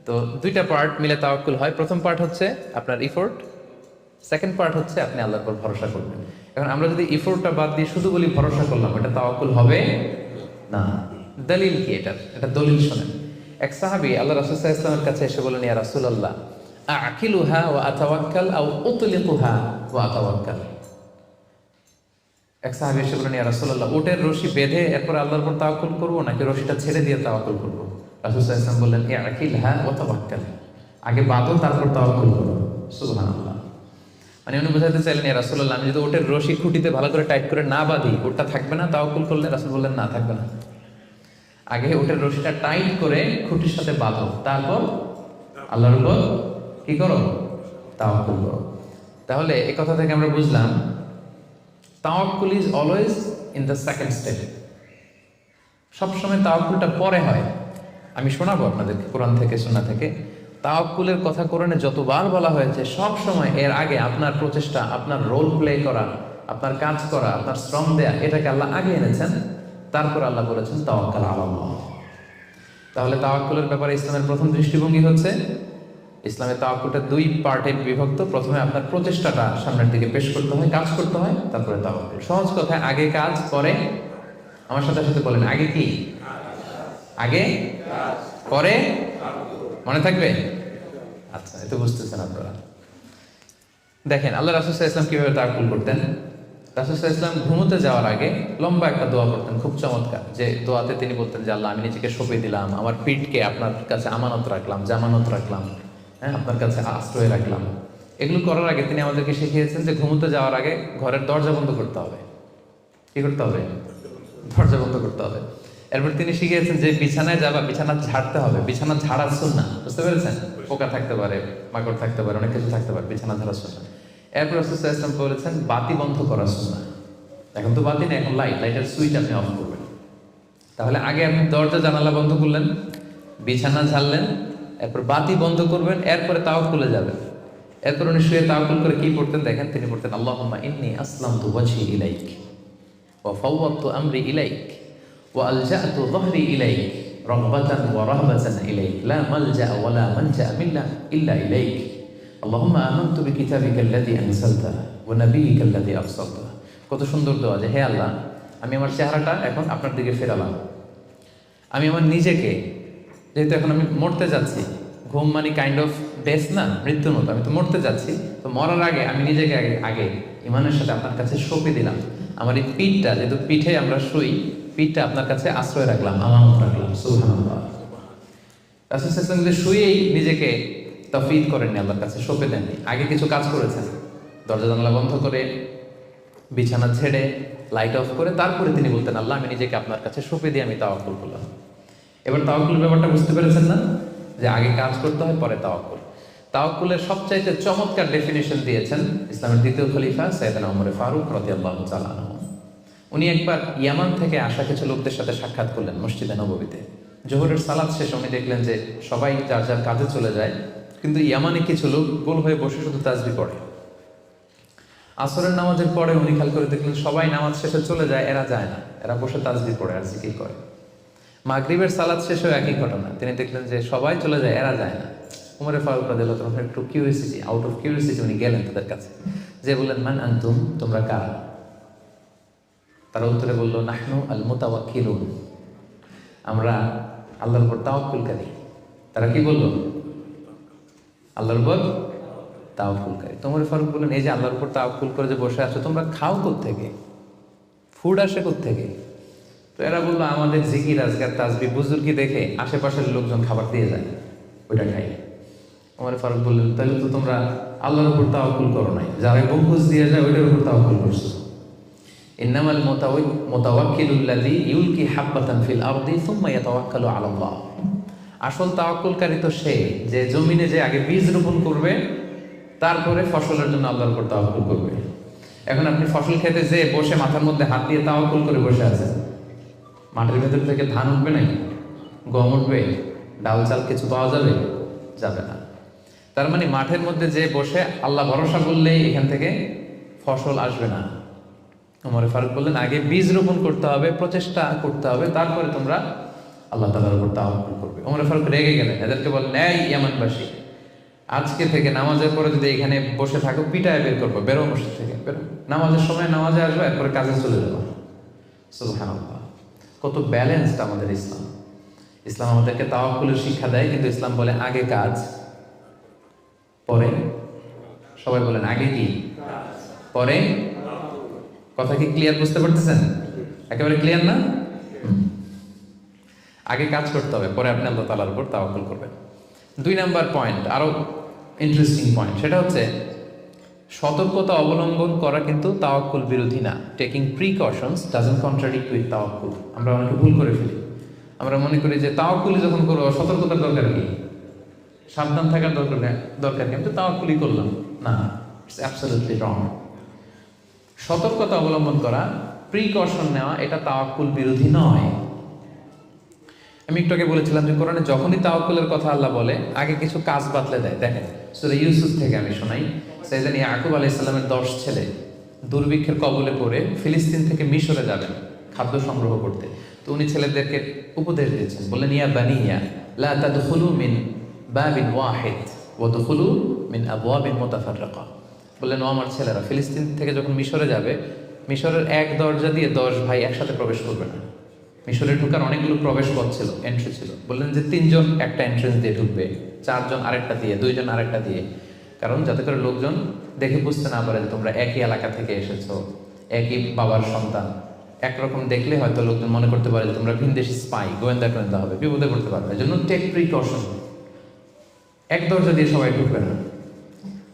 তো দুইটা পার্ট মিলে তাওয়াক্কুল হয়। প্রথম পার্ট হচ্ছে আপনার ইফোর্ট, সেকেন্ড পার্ট হচ্ছে আপনি আল্লাহর উপর ভরসা করবেন। এখন আমরা যদি ইফোর্টটা বাদ দিয়ে শুধু বলি ভরসা করলাম, এটা তাওয়াক্কুল হবে না। দলিল কি এটার? এটা দলিল শোনেন। এক সাহাবী আল্লাহ রাসূল সাল্লাল্লাহু আলাইহি ওয়াসাল্লামের কাছে এসে বলেন, ইয়া রাসূলুল্লাহ, আকিলুহা ওয়া আতাওয়াক্কাল আও উতলিকুহা ওয়া আতাওয়াক্কাল। এক সাহাবী এসে বলেন, ইয়া রাসূলুল্লাহ, উটের রশি বেঁধে এরপর আল্লাহর উপর তাওয়াক্কুল করব, নাকি রশিটা ছেড়ে দিয়ে তাওয়াক্কুল করব? রাসূল সাল্লাল্লাহু আলাইহি ওয়াসাল্লাম বললেন, আকিলহা ওয়া তাওয়াক্কাল, আগে বাঁধো তারপর তাওয়াক্কুল করো। সুবহানাল্লাহ। মানে উনি বোঝাতে চাইলেন, ইয়া রাসূলুল্লাহ, আমি যদি উটের রশি খুঁটিতে ভালো করে টাইট করে না বাঁধি, উটটা থাকবে না তাওয়াক্কুল করলে? রাসূল বললেন, না, থাকবে না। আগে উটের রশিটা টাইট করে খুঁটির সাথে বাঁধো, তারপর আল্লাহর উপর কি করো? তাওয়াক্কুল করো। তাহলে এই কথা থেকে আমরা বুঝলাম তাওয়াক্কুল is always in the second step. সবসময় তাওয়াক্কুলটা পরে হয়। আমি শোনাবো আপনাদেরকে কোরআন থেকে, সুন্নাহ থেকে। তাওয়াক্কুলের কথা কোরআনে যতবার বলা হয়েছে, সব সময় এর আগে আপনার প্রচেষ্টা, আপনার রোল প্লে করা, আপনার কাজ করা, আপনার শ্রম দেয়া, এটাকে আল্লাহ আগে এনেছেন, তারপর আল্লাহ বলেছেন তাওয়াক্কাল আলাল্লাহ। তাহলে তাওয়াক্কুলের ব্যাপারে ইসলামের প্রথম দৃষ্টিভঙ্গি হচ্ছে, ইসলামের তাওয়াক্কুলটা দুই পার্টে বিভক্ত। প্রথমে আপনার প্রচেষ্টাটা সামনের দিকে পেশ করতে হয়, কাজ করতে হয়, তারপরে তাওয়াক্কুল। সহজ কথায় আগে কাজ পরে, আমার সাথে সাথে বলেন, আগে কি? আগে পরে, মনে থাকবে? আচ্ছা, এত বুঝতেছেন আপনারা। দেখেন আল্লাহ রাসূল সাল্লাল্লাহু আলাইহি ওয়াসাল্লাম কিভাবে তাওয়াক্কুল করতেন। রাসূল সাল্লাল্লাহু আলাইহি ওয়াসাল্লাম ঘুমোতে যাওয়ার আগে লম্বা একটা দোয়া করতেন, খুব চমৎকার। যে দোয়াতে তিনি বলতেন যে, আল্লাহ, আমি নিজেকে সঁপে দিলাম, আমার পিঠকে আপনার কাছে আমানত রাখলাম, জামানত রাখলাম, হ্যাঁ, আপনার কাছে আশ্রয় রাখলাম। এগুলো করার আগে তিনি আমাদেরকে শিখিয়েছেন যে ঘুমোতে যাওয়ার আগে ঘরের দরজা বন্ধ করতে হবে। কি করতে হবে? দরজা বন্ধ করতে হবে। এরপর তিনি শিখিয়েছেন যে বিছানায় যাবা, বিছানা ঝাড়তে হবে। বিছানা ঝাড়া সুন্নাহ, বুঝতে পেরেছেন? পোকা থাকতে পারে, মাকড় থাকতে পারে, অনেক কিছু থাকতে পারে, বিছানা ঝাড়া সুন্নাহ। এরপর রাসূল সাল্লাল্লাহু আলাইহি ওয়াসাল্লাম বলেছেন বাতি বন্ধ করা সুন্নাহ। এখন তো বাতি নেই, এখন লাইটের সুইচ আপনি অফ করবেন। তাহলে আগে আপনি দরজা জানালা বন্ধ করলেন, বিছানা ঝাড়লেন, এরপর বাতি বন্ধ করবেন, এরপরে তাওয়াক্কুলে যাবেন। এরপর উনি শুয়ে তাওয়াক্কুল করে কি পড়তেন দেখেন, তিনি পড়তেন, আল্লাহুম্মা ইন্নী আসলামতু ওয়াজহি ইলাইক ওয়া ফাওয়াদতু আমরি ইলাইক ওয়া আলজা'তু যহরি ইলাইক রাগবাতান ওয়া রাহবাতান ইলাইক লা মালজা ওয়া লা মানজা মিন্না ইল্লা ইলাইক আল্লাহুম্মা আমানতু বিকিতাবিকাল্লাযী আনসালতা ওয়া নাবিয়্যিকাল্লাযী আরসালতা। কত সুন্দর দোয়া যে হে আল্লাহ, আমি আমার চেহারাটা এখন আপনার দিকে ফেরালাম। আমি আমার নিজেকে, যেহেতু এখন আমি মরতে যাচ্ছি, ঘুম মানে কাইন্ড অফ ডেথ না, মৃত্যুর মতো, আমি তো মরতে যাচ্ছি, তো মরার আগে আমি নিজেকে আগে ইমানের সাথে আপনার কাছে সঁপে দিলাম। আমার এই পিঠটা, যেহেতু পিঠে আমরা শুই, পিঠটা আপনার কাছে আশ্রয় রাখলাম, আমানত রাখলাম। সুবহানাল্লাহ। রাসূল সাল্লাল্লাহু আলাইহি ওয়াসাল্লাম শুয়েই নিজেকে তাফওয়ীদ করেননি, আল্লাহর কাছে সঁপে দেননি। আগে কিছু কাজ করেছেন, দরজা জানালা বন্ধ করে, বিছানা ছেড়ে, লাইট অফ করে, তারপরে তিনি বলতেন আল্লাহ আমি নিজেকে আপনার কাছে সঁপে দিয়ে আমি তাওয়াক্কুল করলাম। এবার তাওয়াক্কুলের ব্যাপারটা বুঝতে পেরেছেন না, যে আগে কাজ করতে হয় পরে তাওয়াক্কুল। তাওয়াক্কুলের সবচাইতে চমৎকার ডেফিনিশন দিয়েছেন ইসলামের দ্বিতীয় খলিফা সাইয়েদনা ওমর ফারুক রাদিয়াল্লাহু তাআলা আনহু। উনি একবার ইয়ামান থেকে আসা কিছু লোকদের সাথে সাক্ষাৎ করলেন মসজিদে নববীতে। জোহরের সালাত শেষে উনি দেখলেন যে সবাই যার যার কাজে চলে যায়, কিন্তু ইয়ামানে কিছু লোক গোল হয়ে বসে শুধু তাসবিহ পড়ে। আসরের নামাজের পরে উনি খেয়াল করে দেখলেন সবাই নামাজ শেষে চলে যায়, এরা যায় না, এরা বসে তাসবিহ পড়ে আর জিকির করে। মাগরিবের সালাত শেষেও একই ঘটনা, তিনি দেখলেন যে সবাই চলে যায়, এরা যায় না। উমরে ফারুক রাদিয়াল্লাহু তাআলা একটু কিউরিওসিটি, আউট অফ কিউরিওসিটি উনি গেলেন তাদের কাছে, যে বললেন মান আনতুম, তোমরা কারা? তারা উত্তরে বলল নাহনু আল মুতাওয়াক্কিলুন, আমরা আল্লাহর উপর তাওয়াক্কুলকারী। তারা কি বলল? আল্লাহর উপর তাওয়াক্কুলকারী। উমরে ফারুক বললেন এই যে আল্লাহর উপর তাওয়াক্কুল করে যে বসে আছো, তোমরা খাও কোত্থেকে? ফুড আসে কোত্থেকে? তো এরা বললো আমাদের জিকির আজকার তাসবিহ বুজুর্গি দেখে আশেপাশের লোকজন খাবার দিয়ে যায়, ওইটা খাই। ওমর ফারুক বললেন তাহলে তো তোমরা আল্লাহর উপর তাওয়াক্কুল করো নাই, যারা গম্বুজ দিয়ে যায় ওইটার উপর তাওয়াক্কুল করছো। ইন্নামাল মুতাওয়াক্কিলুল্লাযী ইউলকি হাব্বাতান ফিল আরদি সুম্মা ইয়াতাওয়াক্কালু আলাল্লাহ। আসল তাওয়াক্কুলকারী তো সে যে জমিনে যে আগে বীজ রোপণ করবে, তারপরে ফসলের জন্য আল্লাহর উপর তাওয়াক্কুল করবে। এখন আপনি ফসল খেতে যে বসে মাথার মধ্যে হাত দিয়ে তাওয়াক্কুল করে বসে আছেন, মাটির ভেতর থেকে ধান উঠবে নাকি? গম উঠবে? ডাল চাল কিছু পাওয়া যাবে? যাবে না। তার মানে মাঠের মধ্যে যে বসে আল্লাহ ভরসা করলেই এখান থেকে ফসল আসবে না। ওমর ফারুক বললেন আগে বীজ রোপণ করতে হবে, প্রচেষ্টা করতে হবে, তারপরে তোমরা আল্লাহ তাআলার উপর তাওয়াক্কুল করবে। ওমর ফারুক রেগে গেলেন, এদেরকে বললেন এই ইয়ামানবাসী, আজকে থেকে নামাজের পরে যদি এখানে বসে থাকো পিটায় বের করবো, বেরো মসজিদ থেকে, বেরো। নামাজের সময় নামাজে আসবে, এরপরে কাজে চলে যাবো। সুবহানাল্লাহ। কত ব্যালেন্সড আমাদের ইসলাম। ইসলাম আমাদেরকে তাওয়াক্কুলের শিক্ষা দেয়, কিন্তু ইসলাম বলে আগে কাজ পরে। সবাই বলেন আগে কি পরে? কথা কি ক্লিয়ার বুঝতে পারতেছেন? একেবারে ক্লিয়ার না? আগে কাজ করতে হবে, পরে আপনি আল্লাহ তাআলার উপর তাওয়াক্কুল করবেন। 2 নাম্বার পয়েন্ট, আরো ইন্টারেস্টিং পয়েন্ট, সেটা হচ্ছে সতর্কতা অবলম্বন করা কিন্তু তাওয়াক্কুল বিরোধী না। Taking precautions doesn't contradict with তাওয়াক্কুল। আমরা অনেকে ভুল করে ফেলি, আমরা মনে করি যে তাওয়াক্কুলই যখন করবো সতর্কতার দরকার কি, সাবধান থাকার দরকার কি, আমি তো তাওয়াক্কুলই করলাম। না, ইটস অ্যাবসলিউটলি রং। সতর্কতা অবলম্বন করা, প্রিকশন নেওয়া, এটা তাওয়াক্কুল বিরোধী নয়। আমি একটু আগে বলেছিলাম যে কোরআনে যখনই তাওয়াক্কুলের কথা আল্লাহ বলে আগে কিছু কাজ বাতলে দেয়। দেখেন সূরা ইউসুফ থেকে আমি শোনাই, সাইয়েদনা ইয়াকুব আলাইহিস সালামের 10 ছেলে দুর্ভিক্ষের কবলে পড়ে ফিলিস্তিন থেকে মিশরে যাবেন খাদ্য সংগ্রহ করতে। তো উনি ছেলেদেরকে উপদেশ দিয়েছেন, বললেন ইয়া বানিয়া লা তাদখুলু মিন বাবিন ওয়াহিদ ওয়া দুখুলু মিন আবওয়াবিন মুতাফাররিকা। বললেন ও আমার ছেলেরা, ফিলিস্তিন থেকে যখন মিশরে যাবে, মিশরের এক দরজা দিয়ে 10 ভাই একসাথে প্রবেশ করবে না। মিশরে ঢুকার অনেকগুলো প্রবেশ পথ ছিল, এন্ট্রি ছিল। বললেন যে 3 জন একটা এন্ট্রেন্স দিয়ে ঢুকবে, 4 জন আরেকটা দিয়ে, 2 জন আরেকটা দিয়ে, কারণ যাতে করে লোকজন দেখে বুঝতে না পারে যে তোমরা একই এলাকা থেকে এসেছো, একই বাবার সন্তান। একরকম দেখলে হয়তো লোকজন মনে করতে পারে যে তোমরা ভিনদেশি স্পাই, গোয়েন্দা টোয়েন্দা হবে, বিপদে পড়তে পারবে। এই জন্য টেক প্রিকশন, এক দরজা দিয়ে সবাই ঢুকবে না।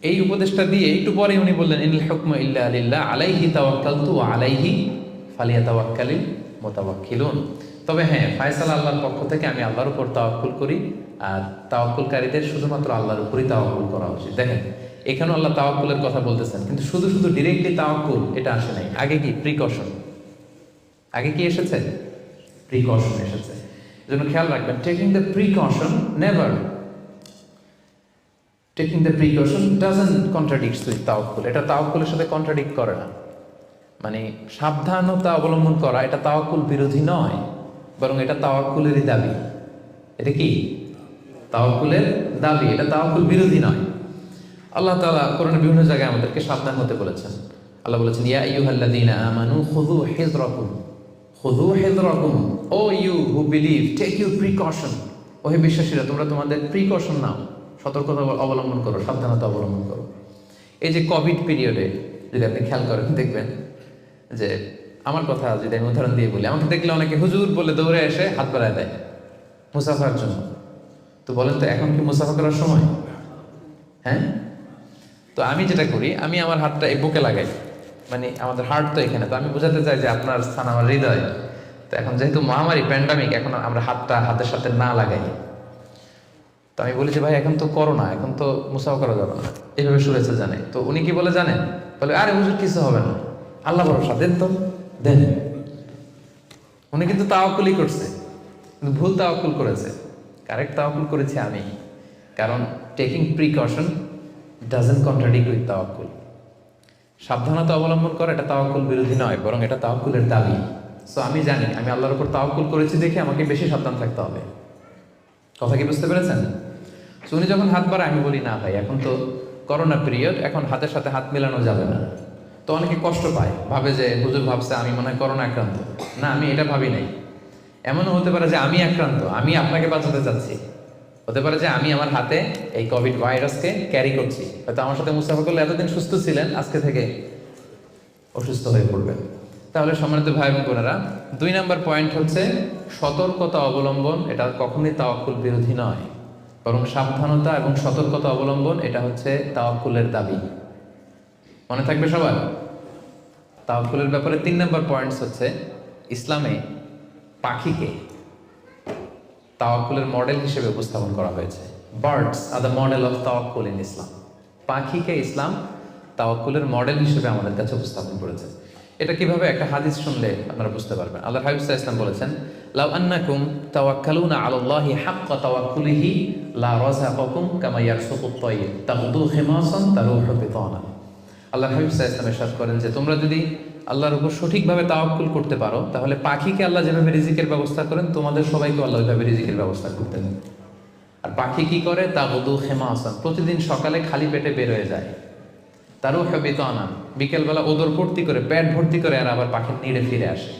এই উপদেশটা দিয়ে একটু পরে উনি বললেন ইনিল হুকমু ইল্লা লিল্লাহ আলাইহি তাওয়াক্কালতু ওয়া আলাইহি ফালিয়াতাওয়াক্কালিল মুতাওয়াক্কিলুন। তবে হ্যাঁ, ফায়সালা আল্লাহর পক্ষ থেকে, আমি আল্লাহর উপর তাওয়াক্কুল করি, আর তাওয়াক্কুলকারীদের শুধুমাত্র আল্লাহর উপরই তাওয়াক্কুল করা উচিত। দেখেন এখানেও আল্লাহ তাওয়াক্কুলের কথা বলতেছেন, কিন্তু শুধু শুধু ডিরেক্টলি তাওয়াক্কুল এটা আসে নাই। আগে কি প্রিকশন, আগে কি এসেছে? প্রিকশন এসেছে। এজন্য খেয়াল রাখবেন, taking the precaution never, taking the precaution doesn't contradict with তাওয়াক্কুল। এটা তাওয়াক্কুলের সাথে কন্ট্রাডিক্ট করে না। মানে সাবধানতা অবলম্বন করা এটা তাওয়াক্কুল বিরোধী নয়, বরং এটা তাওয়াক্কুলেরই দাবি। এটা কি? তাওয়াক্কুলের দাবি, এটা তাওয়াক্কুল বিরোধী নয়। আল্লাহ তাআলা কোরআনের বিভিন্ন জায়গায় আমাদেরকে সাবধান হতে বলেছেন। আল্লাহ বলেছেন, ইয়া আইয়ুহাল্লাযীনা আমানু খুযু হিযরাকুম, খুযু হিযরাকুম, O you who believe, take your precaution. ও হে বিশ্বাসীরা, তোমরা তোমাদের প্রিকশন নাও, সতর্কতা অবলম্বন করো, সাবধানতা অবলম্বন করো। এই যে কোভিড পিরিয়ডে যদি আপনি খেয়াল করেন, দেখবেন যে আমার কথা যদি আমি উদাহরণ দিয়ে বলি, আমাকে দেখলে অনেকে হুজুর বলে দৌড়ে এসে হাত বাড়ায় দেয় মুসাফার জন্য। তো বলেন তো, এখন কি মুসাফা করার সময়? হ্যাঁ। তো আমি যেটা করি, আমি আমার হাতটা এই বুকে লাগাই, মানে আমাদের হার্ট তো এখানে, তো আমি বোঝাতে চাই যে আপনার স্থান আমার হৃদয়। তো এখন যেহেতু মহামারী প্যান্ডামিক, এখন আমরা হাতটা হাতের সাথে না লাগাই। তো আমি বলি যে ভাই এখন তো করোনা, এখন তো মুসাফা করা যাবে না, এইভাবে শুনেছে জানে। তো উনি কি বলে জানেন? বলে আরে হুজুর কিছু হবে না, আল্লাহ ভরসা, দেন তো দেন। উনি কিন্তু তাওয়াক্কুলই করছে, কিন্তু ভুল তাওয়াক্কুল করেছে। কারেক্ট তাওয়াক্কুল করেছি আমি, কারণ taking precaution doesn't contradict with তাওয়াক্কুল। সাবধানতা অবলম্বন করা এটা তাওয়াক্কুল বিরোধী নয়, বরং এটা তাওয়াক্কুলের দাবি। সো আমি জানি আমি আল্লাহর উপর তাওয়াক্কুল করেছি দেখে আমাকে বেশি সাবধান থাকতে হবে। কথা কি বুঝতে পেরেছেন? সো উনি যখন হাত বাড়ায়, আমি বলি না ভাই, এখন তো করোনা পিরিয়ড, এখন হাতের সাথে হাত মেলানো যাবে না। তো অনেকে কষ্ট পায়, ভাবে যে হুজুর ভাবছে আমি মনে হয় করোনা আক্রান্ত। না, আমি এটা ভাবি নাই। এমনও হতে পারে যে আমি আক্রান্ত, আমি আপনাকে বাঁচাতে চাচ্ছি। হতে পারে যে আমি আমার হাতে এই কোভিড ভাইরাসকে ক্যারি করছি, হয়তো আমার সাথে মুসাফা করলে এতদিন সুস্থ ছিলেন, আজকে থেকে অসুস্থ হয়ে পড়বেন। তাহলে সম্মানিত ভাই এবং বোনেরা, 2 নম্বর পয়েন্ট হচ্ছে সতর্কতা অবলম্বন। এটা কখনোই তাওয়াক্কুল বিরোধী নয়, বরং সাবধানতা এবং সতর্কতা অবলম্বন এটা হচ্ছে তাওয়াক্কুলের দাবি। মনে থাকবে সবার। তাওয়াক্কুলের ব্যাপারে 3 নম্বর পয়েন্টস হচ্ছে, ইসলামে পাখিকে তাওয়াক্কুলের মডেল হিসেবে উপস্থাপন করা হয়েছে। Birds are the model of তাওয়াক্কুল ইন ইসলাম। পাখিকে ইসলাম তাওয়াক্কুলের মডেল হিসেবে আমাদের কাছে উপস্থাপন করেছে। এটা কিভাবে? একটা হাদিস শুনলে আপনারা বুঝতে পারবেন। আল্লাহ হাবিব সাল্লাল্লাহু আলাইহি ওয়াসাল্লাম বলেছেন, লাউ আন্নাকুম তাওয়াক্কালুনা আলাল্লাহি হাক্কা তাওয়াক্কুলিহি লা রাযাকাকুম কামা ইয়ারসুকুত তায়র তাগদু খিমাসান তারুহু বিতানা। আল্লাহ হাবিব সাল্লাল্লাহু আলাইহি ওয়াসাল্লাম ইরশাদ করেন যে তোমরা যদি আল্লাহর উপর সঠিকভাবে তাওয়াক্কুল করতে পারো, তাহলে পাখিকে আল্লাহ যেভাবে রিজিকের ব্যবস্থা করেন, তোমাদের সবাইকে আল্লাহ ওইভাবে রিজিকের ব্যবস্থা করতেন। আর পাখি কি করে? তাগদু খিমাসান, প্রতিদিন সকালে খালি পেটে বের হয়ে যায়। তারুহু বিতানা, বিকেলবেলা ওদর ভর্তি করে, পেট ভর্তি করে, আর আবার পাখির নিড়ে ফিরে আসে।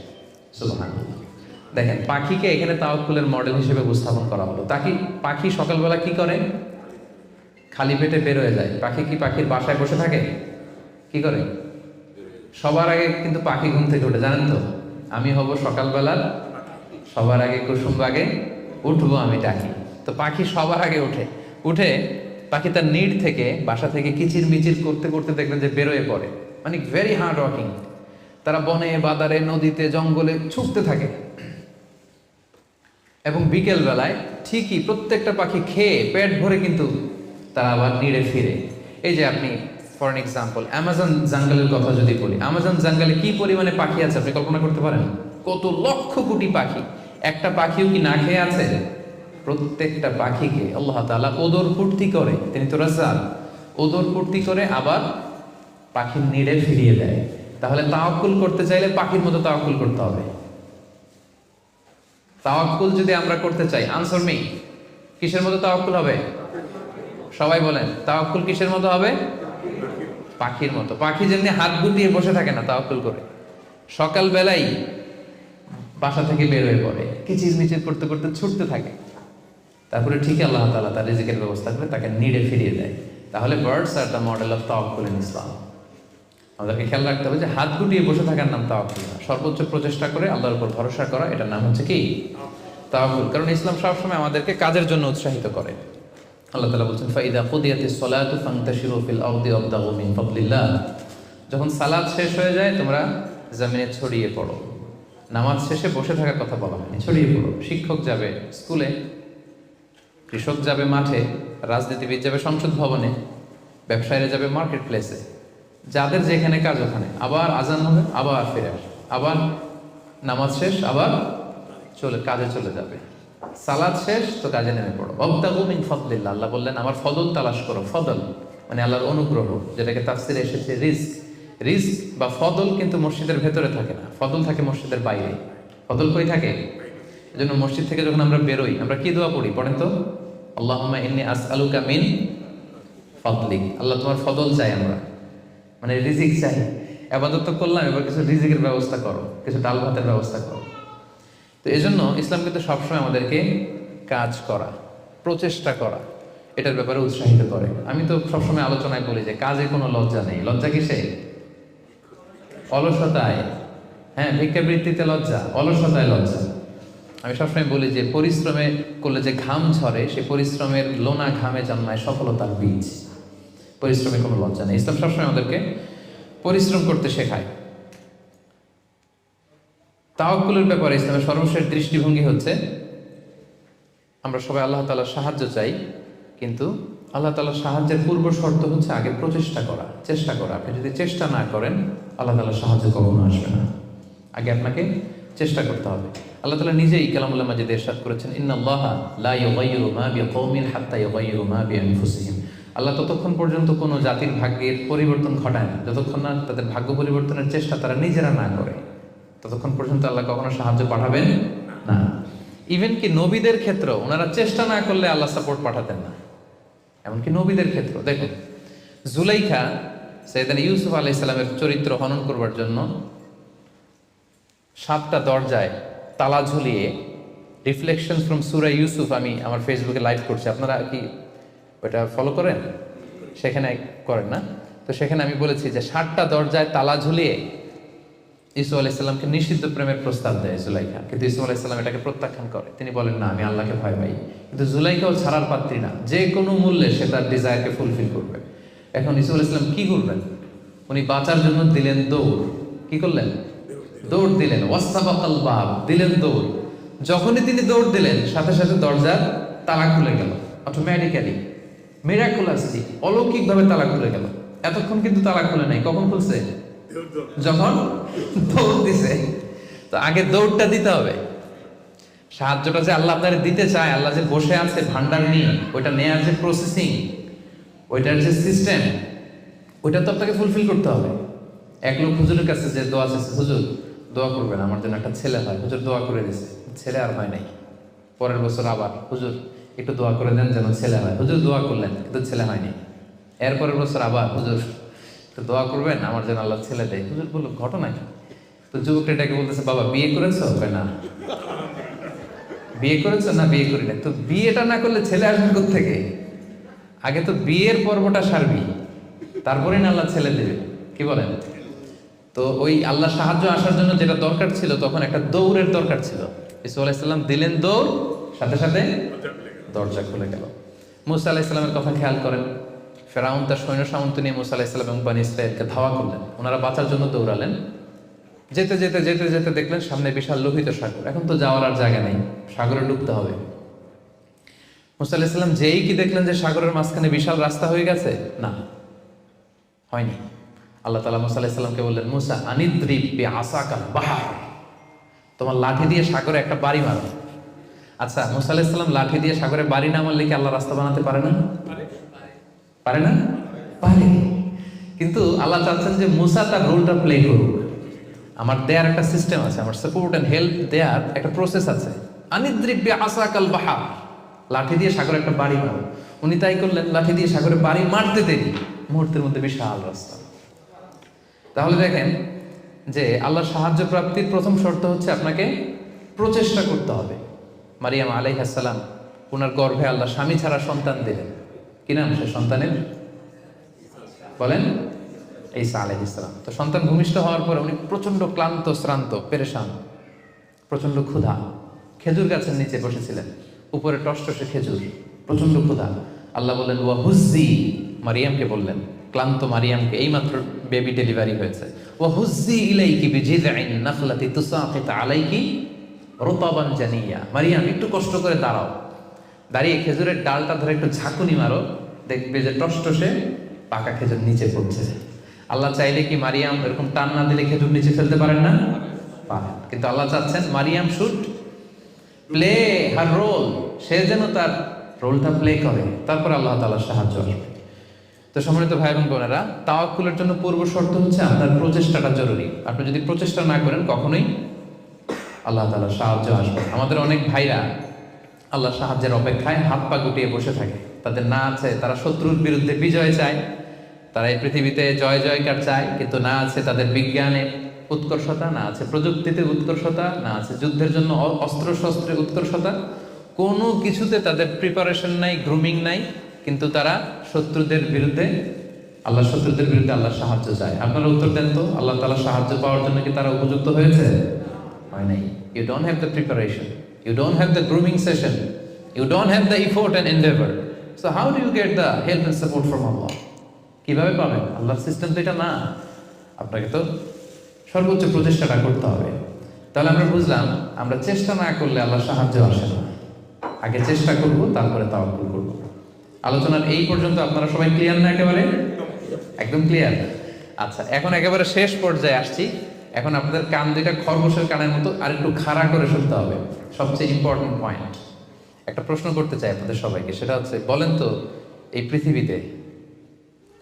সুবহানাল্লাহ। দেখেন, পাখিকে এখানে তাওয়াক্কুলের মডেল হিসেবে উপস্থাপন করা হলো। পাখি সকালবেলা কি করে? খালি পেটে বের হয়ে যায়। পাখি কি পাখির বাসায় বসে থাকে? কি করে? সবার আগে কিন্তু পাখি ঘুম থেকে ওঠে, জানেন তো? আমি হব সকালবেলার সবার আগে, কুসুম আগে উঠবো আমি ডাকি। তো পাখি সবার আগে উঠে পাখি তার নিড় থেকে, বাসা থেকে কিচির মিচির করতে করতে দেখবেন যে বেরোয় পড়ে। মানে ভেরি হার্ড ওয়ার্কিং। তারা বনে, বাদারে, নদীতে, জঙ্গলে ছুটতে থাকে। এবং বিকেল বেলায় ঠিকই প্রত্যেকটা পাখি খেয়ে পেট ভরে কিন্তু তারা আবার নিড়ে ফিরে। এই যে আপনি ফর এন এক্সাম্পল অ্যামাজন জঙ্গলের কথা যদি বলি, অ্যামাজন জঙ্গলে কি পরিমাণে পাখি আছে আপনি কল্পনা করতে পারেন? কত লক্ষ কোটি পাখি। একটা পাখিও কি না খেয়ে আছে? প্রত্যেকটা পাখিকে আল্লাহ তাআলা ওদর পূর্তি করে, তিনি তো রাজ্জাক, ওদর পূর্তি করে আবার পাখির নিড়ে ফিরিয়ে দেয়। তাহলে তাওয়াক্কুল করতে চাইলে পাখির মতো তাওয়াক্কুল করতে হবে। তাওয়াক্কুল যদি আমরা করতে চাই, আনসার মি, কিসের মতো তাওয়াক্কুল হবে? সবাই বলেন, তাওয়াক্কুল কিসের মতো হবে? পাখির মতো। পাখি যেমনি হাত গুটিয়ে বসে থাকে না তাওয়াক্কুল করে, সকাল বেলায় বাসা থেকে বের হয়ে পড়ে, কিচির মিচির করতে করতে ছুটতে থাকে, তারপরে ঠিক আল্লাহ তাআলা তার রিজিকের ব্যবস্থা করে তাকে নিড়ে ফিরিয়ে দেয়। তাহলে birds are the model of তাওয়াক্কুল ইন ইসলাম। আমাদেরকে খেয়াল রাখতে হবে যে হাত গুটিয়ে বসে থাকার নাম তাওয়াক্কুল না, সর্বোচ্চ প্রচেষ্টা করে আল্লাহর উপর ভরসা করা, এটার নাম হচ্ছে কি? তাওয়াক্কুল। কারণ ইসলাম সবসময় আমাদেরকে কাজের জন্য উৎসাহিত করে। আল্লাহ তাআলা বলছেন, ফাইদা কুদিয়াতিস সালাতু ফান্তাশিরু ফিল আরদি ওয়াবতাগু মিন ফাদলিল্লাহ। যখন সালাত শেষ হয়ে যায় তোমরা জমিনে ছড়িয়ে পড়ো। নামাজ শেষে বসে থাকার কথা বলা হয়নি, ছড়িয়ে পড়ো। শিক্ষক যাবে স্কুলে, কৃষক যাবে মাঠে, রাজনীতিবিদ যাবে সংসদ ভবনে, ব্যবসায়ীরা যাবে মার্কেট প্লেসে, যাদের যেখানে কাজ ওখানে। আবার আজান হবে, আবার ফিরে আসবে, আবার নামাজ শেষ, আবার কাজে চলে যাবে। সালাত শেষ তো কাজে নেমে পড়ো। ওয়াবতাগু মিন ফাদলিল্লাহ, আল্লাহ বললেন আমার ফদল তালাশ করো। ফদল মানে আল্লাহর অনুগ্রহ, যেটাকে তাফসিরে এসেছে রিজক। রিজক বা ফদল কিন্তু মসজিদের ভেতরে থাকে না, ফদল থাকে মসজিদের বাইরে। ফদল কই থাকে? এজন্য মসজিদ থেকে যখন আমরা বেরোই আমরা কি দোয়া পড়ি? পড়েন তো, আল্লাহুম্মা ইন্নী আসআলুকা মিন ফদলিক, আল্লাহ তোমার ফদল চাই আমরা, মানে রিজিক চাই। আবাদত তো করলাম, এবার কিছু রিজিকের ব্যবস্থা করো, কিছু ডাল ভাতের ব্যবস্থা করো। তো এই জন্য ইসলাম কিন্তু সবসময় আমাদেরকে কাজ করা, প্রচেষ্টা করা, এটার ব্যাপারে উৎসাহিত করে। আমি তো সবসময় আলোচনায় বলি যে কাজে কোনো লজ্জা নেই। লজ্জা কিসে? অলসতায়। হ্যাঁ, ভিক্ষাবৃত্তিতে লজ্জা, অলসতায় লজ্জা। আমি সবসময় বলি যে পরিশ্রমে করলে যে ঘাম ঝরে, সে পরিশ্রমের লোনা ঘামে জন্মায় সফলতার বীজ। পরিশ্রমে কোনো লজ্জা নেই। ইসলাম সবসময় আমাদেরকে পরিশ্রম করতে শেখায়। তাওয়াক্কুলের ব্যাপারে ইসলামের সর্বশেষ দৃষ্টিভঙ্গি হচ্ছে আমরা সবাই আল্লাহ তাআলার সাহায্য চাই, কিন্তু আল্লাহ তাআলার সাহায্যের পূর্ব শর্ত হচ্ছে আগে প্রচেষ্টা করা, চেষ্টা করা। আপনি যদি চেষ্টা না করেন, আল্লাহ তাআলার সাহায্য কখনো আসবে না। আগে আপনাকে চেষ্টা করতে হবে। আল্লাহ তাআলা নিজেই কালামুল্লাহ মাজিদে ইরশাদ করেছেন, ইন্নাল্লাহা লা ইউগাইয়িরু মা বিকওমিন হাত্তা ইউগাইয়িরু মা বিআনফুসিহিম। আল্লাহ ততক্ষণ পর্যন্ত কোনো জাতির ভাগ্যের পরিবর্তন ঘটায় না যতক্ষণ না তাদের ভাগ্য পরিবর্তনের চেষ্টা তারা নিজেরা না করে, ততক্ষণ পর্যন্ত আল্লাহ কখনো সাহায্য পাঠাবেন না। ইভেন কি নবীদের ক্ষেত্রেও ওনারা চেষ্টা না করলে আল্লাহ সাপোর্ট পাঠাতেন না। এমনকি নবীদের ক্ষেত্র দেখুন, জুলাইখা সাইয়েদনা ইউসুফ আলাইহিস সালামের চরিত্র হনন করবার জন্য 7টা দরজায় তালা ঝুলিয়ে, রিফ্লেকশন ফ্রম সূরা ইউসুফ আমি আমার ফেসবুকে লাইভ করছি, আপনারা কি ওটা ফলো করেন? সেখানে করেন না? তো সেখানে আমি বলেছি যে 7টা দরজায় তালা ঝুলিয়ে ইউসুফ আলাইহিস সালামকে নিষিদ্ধ প্রেমের প্রস্তাব দেয় জুলাইখা, কিন্তু ইউসুফ আলাইহিস সালাম এটাকে প্রত্যাখ্যান করে। তিনি বলেন, না, আমি আল্লাহকে ভয় পাই। কিন্তু জুলাইখাও ছাড়ার পাত্রী না, যে কোনো মূল্যে সে তার ডিজায়ারকে ফুলফিল করবে। এখন ইউসুফ আলাইহিস সালাম কি করবেন? উনি বাঁচার জন্য দিলেন দৌড়। কি করলেন? দৌড় দিলেন। ওয়াসতাবাকাল বাব, দিলেন দৌড়। যখনই তিনি দৌড় দিলেন, সাথে সাথে দরজার তালা খুলে গেল, অটোমেটিক্যালি, মিরাকুলাসলি, অলৌকিকভাবে তালা খুলে গেল। এতক্ষণ কিন্তু তালা খুলে নাই। কখন খুলছে? যখন দৌড় দিছে। তো আগে দৌড়টা দিতে হবে। সাহায্যটা যে আল্লাহ আপনার দিতে চায়, আল্লাহ যে বসে আছে ভান্ডার নিয়ে, ওইটা নেয়ার যে প্রসেসিং, ওইটার যে সিস্টেম, ওইটা তো আপনাকে ফুলফিল করতে হবে। এক লোক হুজুরের কাছে যে দোয়া চাইছে, হুজুর দোয়া করবেন আমার জন্য একটা ছেলে হয়। হুজুর দোয়া করে দিয়েছে, ছেলে আর হয় নাই। পরের বছর আবার, হুজুর একটু দোয়া করে দেন যেন ছেলে হয়। হুজুর দোয়া করলেন, কিন্তু ছেলে হয়নি। এরপরের বছর আবার, হুজুর তো দোয়া করবেন আমার যেন আল্লাহ ছেলে দেয়। হুজুর বলল, ঘটনা কি? তো যুবকটা এটাকে বলতেছে, বাবা বিয়ে করেছো? না। বিয়ে করেছো? না, বিয়ে করি না। তো বিয়েটা না করলে ছেলে আসবে কোত্থেকে? আগে তো বিয়ের পর্বটা সারবি, তারপরে না আল্লাহ ছেলে দেবে। কি বলেন? তো ওই আল্লাহ সাহায্য আসার জন্য যেটা দরকার ছিল, তখন একটা দৌড়ের দরকার ছিল। ইসু আলাইহিস সালাম দিলেন দৌড়, সাথে সাথে দরজা খুলে গেল। মুসা আলাইহিস সালামের কথা খেয়াল করেন। ফেরাউন তার সৈন্য সামন্ত নিয়ে মুসা আলাইহিস সালাম এবং বনী ইসরাঈলকে ধাওয়া করলেন। ওনারা বাঁচার জন্য দৌড়ালেন। যেতে যেতে যেতে যেতে দেখলেন সামনে বিশাল লোহিত সাগর। এখন তো যাওয়ার আর জায়গা নেই, সাগরে ডুবতে হবে। মুসা আলাইহিস সালাম যেই কি দেখলেন যে সাগরের মাঝখানে বিশাল রাস্তা হয়ে গেছে, না, হয়নি। আল্লাহ তাআলা মুসা আলাইহিস সালামকে বললেন, মুসা আনিদ্রিব বিআসাকাল বাহর, তোমার লাঠি দিয়ে সাগরে একটা বাড়ি মারো। আচ্ছা, মুসা আলাইহিস সালাম লাঠি দিয়ে সাগরে বাড়ি না মারলে কি আল্লাহ রাস্তা বানাতে পারে না? পারে না? পারে। কিন্তু আল্লাহ চাচ্ছেন যে মুসা তার রোলটা প্লে করুক। আমার দেয়ার একটা সিস্টেম আছে, আমার সাপোর্ট এন্ড হেল্প দেয়ার একটা প্রসেস আছে। আনিদ্রিব বিআসাকাল বাহর, লাঠি দিয়ে সাগরে একটা বাড়ি মারো। উনি তাই করলেন, লাঠি দিয়ে সাগরে বাড়ি মারতে দেরি, মুহূর্তের মধ্যে বিশাল রাস্তা। তাহলে দেখেন যে আল্লাহর সাহায্য প্রাপ্তির প্রথম শর্ত হচ্ছে আপনাকে প্রচেষ্টা করতে হবে। মারিয়াম আলাইহিস সালাম, ওনার গর্ভে আল্লাহ স্বামী ছাড়া সন্তান দিলেন। কি নাম সে সন্তানের? বলেন, ঈসা আলাইহিস সালাম। তো সন্তান ভূমিষ্ঠ হওয়ার পরে উনি প্রচন্ড ক্লান্ত, শ্রান্ত, পেরেশান, প্রচন্ড ক্ষুধা। খেজুর গাছের নিচে বসেছিলেন, উপরে টসটসে খেজুর, প্রচন্ড ক্ষুধা। আল্লাহ বললেন, ওয়া হুজ্জি, মারিয়ামকে বললেন, ক্লান্ত মারিয়ামকে, এইমাত্র বেবি ডেলিভারি হয়েছে, ওয়া হুজ্জি ইলাইকি বিজিযআইন নাখলাতি তুসাকিত আলাইকি রুতাবান জানিয়া, মারিয়াম একটু কষ্ট করে দাঁড়াও, দাঁড়িয়ে খেজুরের ডালটা ধরে একটু ঝাঁকুনি মারো, দেখবে যে টসটসে পাকা খেজুর নিচে পড়ছে। আল্লাহ চাইলে কি মারিয়াম এরকম টান না দিলে খেজুর নিচে ফেলতে পারেন না? পারেন। কিন্তু আল্লাহ চাচ্ছেন Maryam should play her role, সে যেন তার রোলটা প্লে করে, তারপর আল্লাহ তাআলার সাহায্য আসবে। তো সম্মানিত ভাই এবং বোনেরা, তাওয়াক্কুলের জন্য পূর্ব শর্ত হচ্ছে আপনার প্রচেষ্টাটা জরুরি। আপনি যদি প্রচেষ্টা না করেন, কখনোই আল্লাহ তাআলার সাহায্য আসবে। আমাদের অনেক ভাইরা আল্লাহ সাহায্যের অপেক্ষায় হাত পা গুটিয়ে বসে থাকে। তাদের না আছে তারা শত্রুর বিরুদ্ধে বিজয় চায়, তারা এই পৃথিবীতে জয় জয়কার চায়, কিন্তু না আছে তাদের বিজ্ঞানে উৎকর্ষতা, না আছে প্রযুক্তিতে উৎকর্ষতা, না আছে যুদ্ধের জন্য অস্ত্র শস্ত্রের উৎকর্ষতা, কোনো কিছুতে তাদের প্রিপারেশন নাই, গ্রুমিং নাই, কিন্তু তারা শত্রুদের বিরুদ্ধে শত্রুদের বিরুদ্ধে আল্লাহ সাহায্য চায়। আপনারা উত্তর দেন তো, আল্লাহ তাআলা সাহায্য পাওয়ার জন্য কি তারা উপযুক্ত হয়েছে? হয় নাই। You don't have the preparation, you don't have the grooming session, you don't have the effort and endeavour, so how do you get the help and support from Allah? কিভাবে পাবেন? আল্লাহর সিস্টেম তো এটা না। আপনাকে তো সর্বোচ্চ প্রচেষ্টাটা করতে হবে। তাহলে আমরা বুঝলাম, আমরা চেষ্টা না করলে আল্লাহর সাহায্য আসে না। আগে চেষ্টা করব, তারপরে তাওয়াক্কুল করব। আলোচনার এই পর্যন্ত আপনারা সবাই ক্লিয়ার না? একেবারে একদম ক্লিয়ার। আচ্ছা, এখন একেবারে শেষ পর্যায়ে আসছি। এখন আপনাদের কান দুইটা খরগোশের কানের মতো আর একটু খাড়া করে শুনতে হবে। সবচেয়ে ইম্পর্টেন্ট পয়েন্ট একটা প্রশ্ন করতে চাই আপনাদের সবাইকে, সেটা হচ্ছে, বলেন তো এই পৃথিবীতে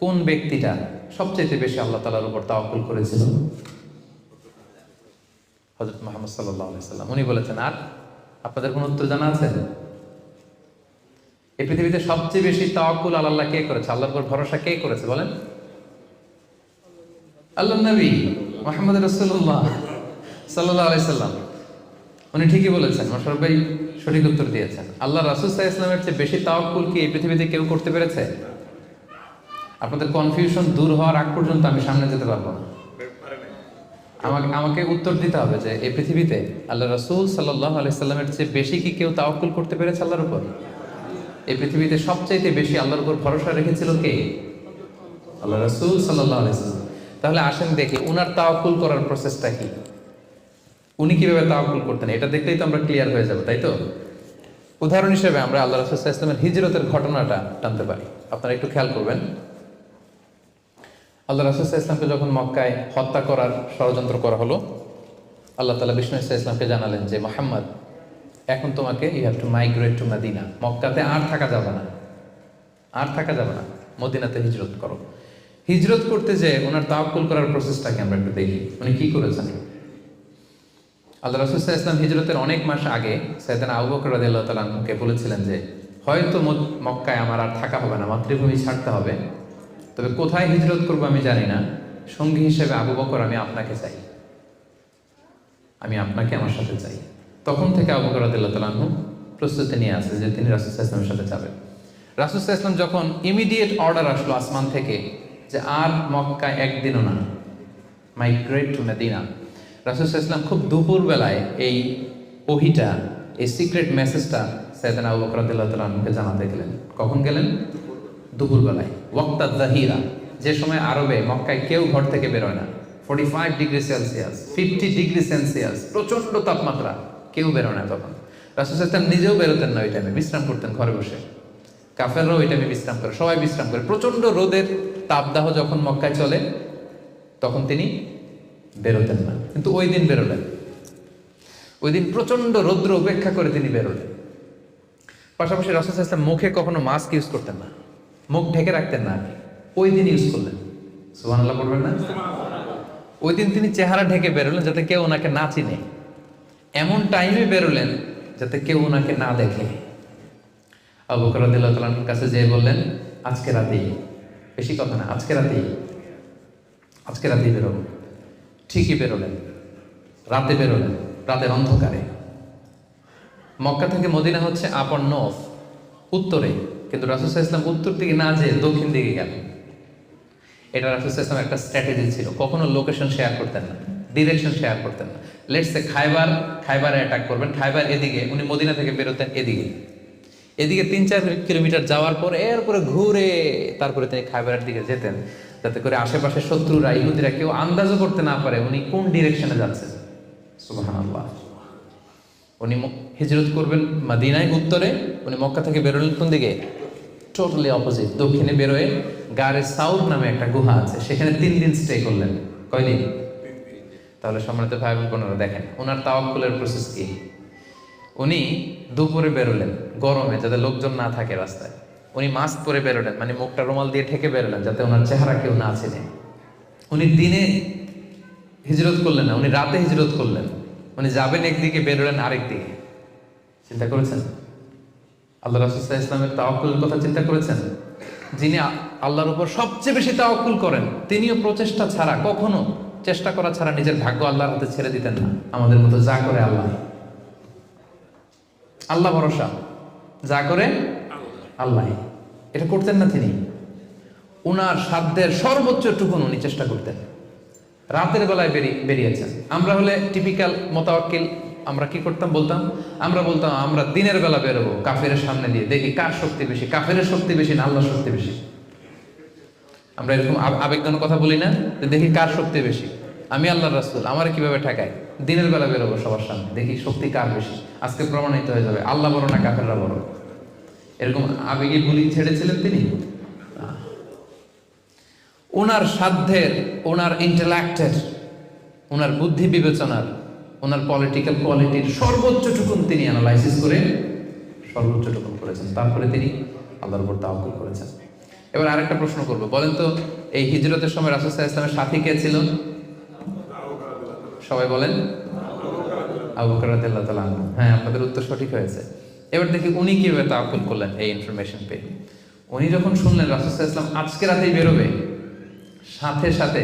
কোন ব্যক্তিটা সবচেয়ে বেশি আল্লাহ তাআলার উপর তাওয়াক্কুল করেছিল? হযরত মুহাম্মদ সাল্লাল্লাহু আলাইহি সাল্লাম। উনি বলেছেন। আর আপনাদের কোন উত্তর জানা আছে? এই পৃথিবীতে সবচেয়ে বেশি তাওয়াক্কুল আল্লাহ কে করেছে? আল্লাহর উপর ভরসা কে করেছে বলেন? আল্লাহর নবী মুহাম্মদ রাসূলুল্লাহ সাল্লাল্লাহু আলাইহি সাল্লাম। উনি ঠিকই বলেছেন, মাশাআল্লাহ ভাই সঠিক উত্তর দিয়েছেন। আল্লাহ রাসূল সাল্লাল্লাহু আলাইহি ওয়াসাল্লামের চেয়ে বেশি তাওয়াক্কুল কি এই পৃথিবীতে কেউ করতে পেরেছে? আপনাদের কনফিউশন দূর হওয়ার আগ পর্যন্ত আমি সামনে যেতে পারবো না। আমাকে উত্তর দিতে হবে যে এই পৃথিবীতে আল্লাহ রাসূল সাল্লাল্লাহু আলাইহি সাল্লামের চেয়ে বেশি কি কেউ তাওয়াক্কুল করতে পেরেছে আল্লাহর উপর? এই পৃথিবীতে সবচাইতে বেশি আল্লাহর উপর ভরসা রেখেছিল কে? আল্লাহ রাসূল সাল্লাল্লাহু আলাইহি সাল্লাম। তাহলে আসেন দেখি উনার তাওয়াক্কুল করার প্রসেসটা কি, উনি কিভাবে তাওয়াক্কুল করতেন। এটা দেখলেই তো আমরা ক্লিয়ার হয়ে যাব, তাই তো? উদাহরণ হিসেবে আমরা আল্লাহ রাসূল সাল্লাল্লাহু আলাইহি ওয়াসাল্লামের হিজরতের ঘটনাটা টানতে পারি। আপনারা একটু খেয়াল করবেন। আল্লাহ রাসূল সাল্লাল্লাহু আলাইহি ওয়াসাল্লামকে যখন মক্কায় হত্যা করার ষড়যন্ত্র করা হলো, আল্লাহ তাআলা বিষ্ণু সাল্লাল্লাহু আলাইহি ওয়াসাল্লামকে জানালেন যে মুহাম্মদ, এখন তোমাকে you have to migrate to Medina. মক্কাতে আর থাকা যাবে না, আর থাকা যাবে না, মদিনাতে হিজরত করো। হিজরত করতে যে ওনার তাওয়াক্কুল করার প্রসেসটাকে আমরা একটু দেখি, উনি কি করেছেন। আল্লাহ রাসূল সাল্লাল্লাহু আলাইহি ওয়াসাল্লাম হিজরতের অনেক মাস আগে সাইয়েদনা আবু বকর রাদিয়াল্লাহু তাআলা আনহুকে বলেছিলেন যে হয়তো মক্কায় আমার আর থাকা হবে না, মাতৃভূমি ছাড়তে হবে, তবে কোথায় হিজরত করবো আমি জানি না, সঙ্গী হিসেবে আবু বকর আমি আপনাকে চাই, আমি আপনাকে আমার সাথে চাই। তখন থেকে আবু বকর রাদিয়াল্লাহু তাআলা আনহু প্রস্তুতি নিয়ে আসে যে তিনি রাসূল সাল্লাল্লাহু আলাইহি ওয়াসাল্লামের সাথে যাবেন। রাসূল সাল্লাল্লাহু আলাইহি ওয়াসাল্লাম যখন ইমিডিয়েট অর্ডার আসলো আসমান থেকে যে আর মক্কায় একদিনও না, মাইগ্রেট টু মদিনা, রাসূল সাল্লাল্লাহু আলাইহি ওয়াসাল্লাম খুব দুপুর বেলায় এই ওহীটা, এই সিক্রেট মেসেজটা সাইয়েদনা আবু বকর রাদিয়াল্লাহু তাআলা আনহুকে জানাতে গেলেন। কখন গেলেন? দুপুর বেলায়, ওয়াক্তা যাহিরা, যে সময় আরবে মক্কায় কেউ ঘর থেকে বেরোয় না। 45 ডিগ্রি সেলসিয়াস, 50 ডিগ্রি সেলসিয়াস, প্রচন্ড তাপমাত্রা, কেউ বেরোয় না তখন। রাসূল সাল্লাল্লাহু আলাইহি ওয়াসাল্লাম নিজেও বেরোতেন না ওই টাইমে, বিশ্রাম করতেন ঘরে বসে। কাফেররাও ওই টাইমে বিশ্রাম করে, সবাই বিশ্রাম করে। প্রচন্ড রোদের তাপদাহ যখন মক্কায় চলে তখন তিনি বেরোতেন না, কিন্তু ওই দিন বেরোলেন। ওই দিন প্রচন্ড রৌদ্র উপেক্ষা করে তিনি বেরোলেন। পাশাপাশি রাসূল সাল্লাল্লাহু আলাইহি ওয়াসাল্লাম মুখে কখনো মাস্ক ইউজ করতেন না, মুখ ঢেকে রাখতেন না, ওই দিন ইউজ করলেন। সুবহানাল্লাহ পড়বেন না? ওই দিন তিনি চেহারা ঢেকে বেরোলেন যাতে কেউ ওনাকে না চিনে, এমন টাইমে বেরোলেন যাতে কেউ ওনাকে না দেখে। আবু বকর রাদিয়াল্লাহু তাআলার কাছে যেয়ে বললেন, আজকে রাতেই, বেশি কথা না, আজকে রাতেই বেরোবো। ঠিকই বেরোলেন, রাতে বেরোলেন, রাতের অন্ধকারে। মক্কা থেকে মদিনা হচ্ছে আপ অর নর্থ, উত্তরে, কিন্তু রাসূল সাল্লাল্লাহু আলাইহি ওয়াসাল্লাম উত্তর দিকে না যেয়ে দক্ষিণ দিকে গেলেন। এটা রাসূল সাল্লাল্লাহু আলাইহি ওয়াসাল্লামের একটা স্ট্র্যাটেজি ছিল। কখনো লোকেশন শেয়ার করতেন না, ডিরেকশন শেয়ার করতেন না। লেটস সে খাইবারে অ্যাটাক করবেন, খাইবার এদিকে, উনি মদিনা থেকে বেরোতেন এদিকে 3-4 কিলোমিটার যাওয়ার পর এরপরে ঘুরে তারপরে তিনি খাইবারের দিকে যেতেন, যাতে করে আশেপাশে শত্রুরা, ইহুদিরা কেউ আন্দাজও করতে না পারে উনি কোন ডিরেকশনে যাচ্ছেন। সুবহানাল্লাহ। উনি হিজরত করবেন মদিনায় উত্তরে, উনি মক্কা থেকে বেরোলেন কোন দিকে? টোটালি অপোজিট, দক্ষিণে বেরোয় গারে সাউর নামে একটা গুহা আছে, সেখানে 3 দিন স্টে করলেন। কয়দিন? তাহলে সম্মানিত ভাই বোনেরা দেখেন ওনার তাওয়াক্কুলের প্রসেস কি। উনি দুপুরে বেরোলেন গরমে, যাতে লোকজন না থাকে রাস্তায়। উনি মাস্ক পরে বেরোলেন, মানে মুখটা রুমাল দিয়ে ঢেকে বেরোলেন যাতে ওনার চেহারা কেউ না চেনে। উনি দিনে হিজরত করলেন না, উনি রাতে হিজরত করলেন। উনি যাবেন একদিকে, বেরোলেন আরেক দিকে। চিন্তা করেছেন? আল্লাহ রাসূল সাল্লাল্লাহু আলাইহি ওয়াসাল্লামের তাওয়াক্কুলের কথা চিন্তা করেছেন? যিনি আল্লাহর উপর সবচেয়ে বেশি তাওয়াক্কুল করেন, তিনিও প্রচেষ্টা ছাড়া, কখনো চেষ্টা করা ছাড়া নিজের ভাগ্য আল্লাহর হাতে ছেড়ে দিতেন না। আমাদের মতো যা করে আল্লাহ, আল্লাহ ভরসা, যা করে আল্লাহ, এটা করতেন না তিনি। উনার সাধ্যের সর্বোচ্চ টুকুন উনি চেষ্টা করতেন। রাতের বেলায় বেরিয়েছেন। আমরা হলে টিপিক্যাল মোতাওয়াক্কিল, আমরা কি করতাম বলতাম, আমরা বলতাম আমরা দিনের বেলা বেরোবো কাফেরের সামনে দিয়ে, দেখি কার শক্তি বেশি, কাফেরের শক্তি বেশি না আল্লাহর শক্তি বেশি। আমরা এরকম আবেগঘন কথা বলি না, যে দেখি কার শক্তি বেশি, আমি আল্লাহর রাসূল, আমার কিভাবে ঠেকায়, দিনের বেলা বেরোবো সবার সামনে, দেখি শক্তি কার বেশি, আজকে প্রমাণিত হয়ে যাবে আল্লাহ বড় না কাফেররা বড়। এরকম আবেগে গুলি ছেড়েছিলেন তিনি। ওনার সাধ্যের, ওনার ইন্টেলেক্টের, ওনার বুদ্ধি বিবেচনার, ওনার পলিটিক্যাল কোয়ালিটির সর্বোচ্চ টুকুন তিনি অ্যানালাইসিস করে সর্বোচ্চ টুকুন করেছেন। তারপরে তিনি আল্লাহর উপর তাওয়াক্কুল করেছেন। এবার আরেকটা প্রশ্ন করবো, বলেন তো এই হিজরতের সময় রাসূল সাল্লাল্লাহু আলাইহি ওয়াসাল্লামের সাথী কে ছিল? সবাই বলেন আবু বকর রাদিয়াল্লাহু তাআলা আনহু। হ্যাঁ, আপনাদের উত্তর সঠিক হয়েছে। এবার দেখি উনি কিভাবে তাওয়াক্কুল করলেন এই ইনফরমেশন পেয়ে। উনি যখন শুনলেন রাসূল সাল্লাল্লাহু আলাইহি ওয়াসাল্লাম আজকে রাতেই বেরোবে, সাথে সাথে